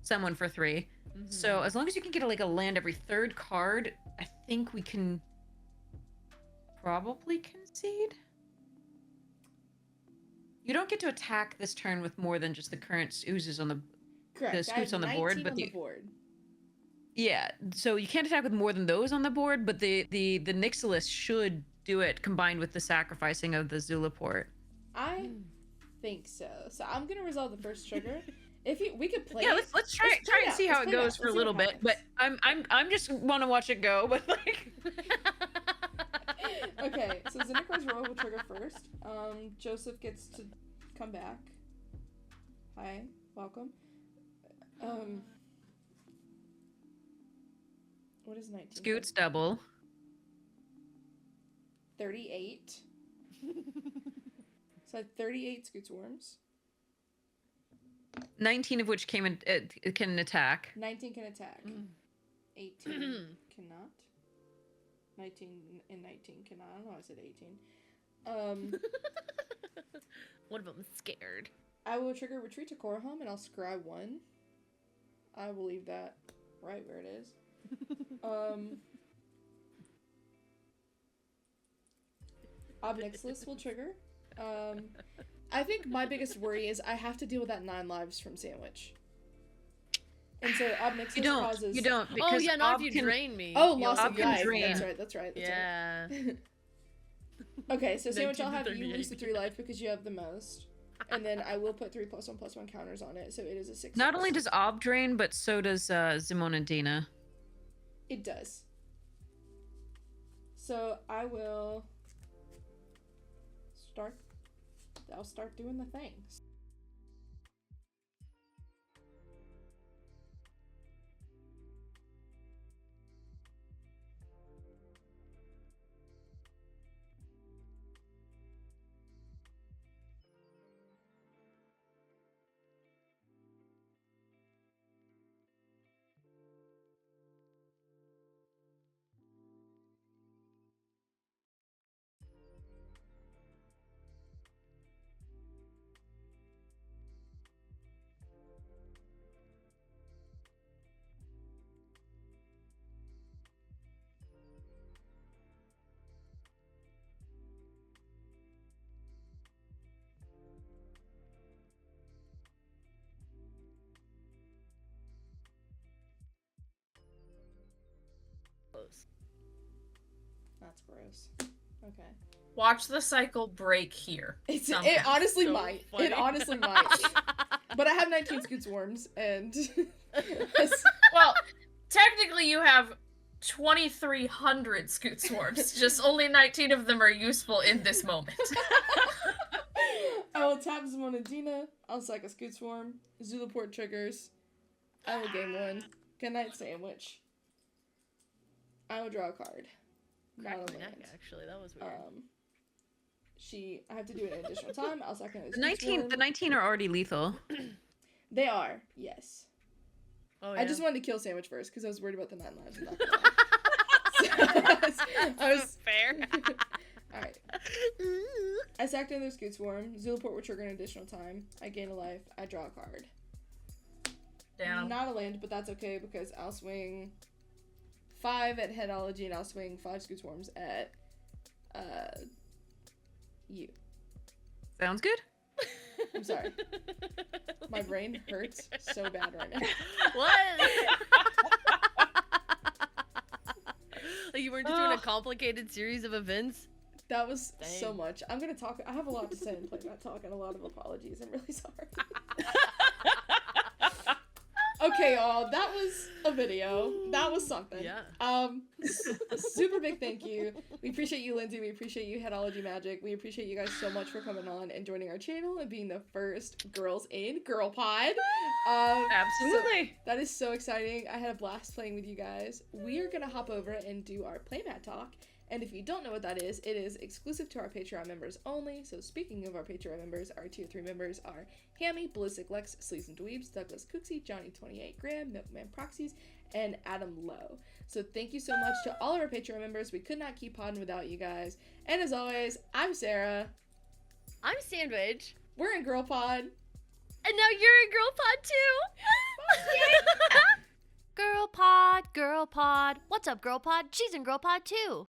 [SPEAKER 2] Someone for 3.
[SPEAKER 5] Mm-hmm.
[SPEAKER 2] So as long as you can get a land every 3rd card, I think we can probably concede. You don't get to attack this turn with more than just the current oozes on the
[SPEAKER 3] Correct.
[SPEAKER 2] the
[SPEAKER 3] I
[SPEAKER 2] scoots
[SPEAKER 3] have
[SPEAKER 2] on the board,
[SPEAKER 3] 19
[SPEAKER 2] but
[SPEAKER 3] on the board.
[SPEAKER 2] Yeah, so you can't attack with more than those on the board, but the Nixilus should do it combined with the sacrificing of the Zulaport.
[SPEAKER 3] I think so. So I'm gonna resolve the first trigger, We could play.
[SPEAKER 2] Yeah,
[SPEAKER 3] it.
[SPEAKER 2] let's try
[SPEAKER 3] Let's play
[SPEAKER 2] and
[SPEAKER 3] out.
[SPEAKER 2] see how
[SPEAKER 3] Let's
[SPEAKER 2] it
[SPEAKER 3] play
[SPEAKER 2] goes
[SPEAKER 3] out.
[SPEAKER 2] for a
[SPEAKER 3] Let's see
[SPEAKER 2] little
[SPEAKER 3] what
[SPEAKER 2] bit. But I'm just want to watch it go. But like,
[SPEAKER 3] Okay, so Zinnikar's roll will trigger first. Joseph gets to come back. Hi, welcome. What is 19?
[SPEAKER 2] Scoot's double.
[SPEAKER 3] 38. So I have 38 Scoots worms.
[SPEAKER 2] 19 of which came in. It can attack.
[SPEAKER 3] 19 can attack. 18 cannot. 19 and 19 cannot. I don't know why I said 18.
[SPEAKER 1] One of them is scared.
[SPEAKER 3] I will trigger retreat to Korahom and I'll scry 1. I will leave that right where it is. Obnixilis will trigger. I think my biggest worry is I have to deal with that 9 lives from Sandwich. And so Obnixilis causes...
[SPEAKER 2] You don't.
[SPEAKER 1] Oh
[SPEAKER 2] Because
[SPEAKER 1] yeah, not
[SPEAKER 2] Ob
[SPEAKER 1] if you
[SPEAKER 2] can-
[SPEAKER 1] drain me.
[SPEAKER 3] Oh,
[SPEAKER 1] You'll
[SPEAKER 3] loss
[SPEAKER 2] Ob
[SPEAKER 3] of
[SPEAKER 2] can
[SPEAKER 3] life.
[SPEAKER 2] drain.
[SPEAKER 3] That's right.
[SPEAKER 1] Yeah.
[SPEAKER 3] Okay, so Sandwich, I'll
[SPEAKER 1] 19 to
[SPEAKER 3] have you
[SPEAKER 1] 38.
[SPEAKER 3] lose the 3 life because you have the most. And then I will put 3+1/+1 counters on it, so it is a 6.
[SPEAKER 2] Not only does Ob drain, but so does Zimon and Dina.
[SPEAKER 3] It does. So I will start. I'll start doing the things.
[SPEAKER 1] Close.
[SPEAKER 3] That's gross. Okay.
[SPEAKER 4] Watch the cycle break here.
[SPEAKER 3] It
[SPEAKER 4] somehow.
[SPEAKER 3] honestly
[SPEAKER 1] So
[SPEAKER 3] might.
[SPEAKER 1] funny.
[SPEAKER 3] It honestly might. But I have 19 Scoots worms, and
[SPEAKER 4] Well, technically you have 2,300 Scoot Swarms. Just only 19 of them are useful in this moment.
[SPEAKER 3] I will tap Zimon and Dina. I'll sack a Scoot Swarm. Zulaport triggers. I will game 1. Good night, Sandwich. I will draw a card. Not
[SPEAKER 1] Cracked
[SPEAKER 3] a
[SPEAKER 1] my neck,
[SPEAKER 3] land.
[SPEAKER 1] actually. That was weird.
[SPEAKER 3] I have to do it an additional time. I'll sack another
[SPEAKER 2] The
[SPEAKER 3] Scoot
[SPEAKER 2] 19,
[SPEAKER 3] Swarm.
[SPEAKER 2] the 19 are already lethal.
[SPEAKER 3] They are, yes.
[SPEAKER 1] Oh,
[SPEAKER 3] I just wanted to kill Sandwich first because I was worried about the 9 lives. I'm not gonna lie. So, I was
[SPEAKER 1] fair.
[SPEAKER 3] Alright. I sacked another Scoot Swarm. Zulaport will trigger an additional time. I gain a life. I draw a card.
[SPEAKER 4] Down.
[SPEAKER 3] Not a land, but that's okay because I'll swing 5 at Headology and I'll swing 5 Scoot Swarms at you.
[SPEAKER 2] Sounds good.
[SPEAKER 3] I'm sorry. My brain hurts so bad right now.
[SPEAKER 1] What? Like you weren't just doing a complicated series of events?
[SPEAKER 3] That was
[SPEAKER 1] Dang.
[SPEAKER 3] so much. I'm gonna talk. I have a lot to say in playmat talk and a lot of apologies. I'm really sorry. Okay, y'all. That was a video. That was something.
[SPEAKER 1] Yeah.
[SPEAKER 3] Super big thank you. We appreciate you, Lindsey. We appreciate you, HeadologyMagic. We appreciate you guys so much for coming on and joining our channel and being the first girls in GirlPod.
[SPEAKER 2] Absolutely.
[SPEAKER 3] That is so exciting. I had a blast playing with you guys. We are gonna hop over and do our playmat talk. And if you don't know what that is, it is exclusive to our Patreon members only. So speaking of our Patreon members, our tier 3 members are Hammy, Ballistic Lex, Sleaze and Dweebs, Douglas Cooksey, Johnny 28 Graham, Milkman Proxies, and Adam Lowe. So thank you so much to all of our Patreon members. We could not keep podding without you guys. And as always, I'm Sarah.
[SPEAKER 1] I'm Sandwich.
[SPEAKER 3] We're in GirlPod.
[SPEAKER 1] And now you're in GirlPod too. GirlPod, GirlPod. What's up, GirlPod? She's in GirlPod too.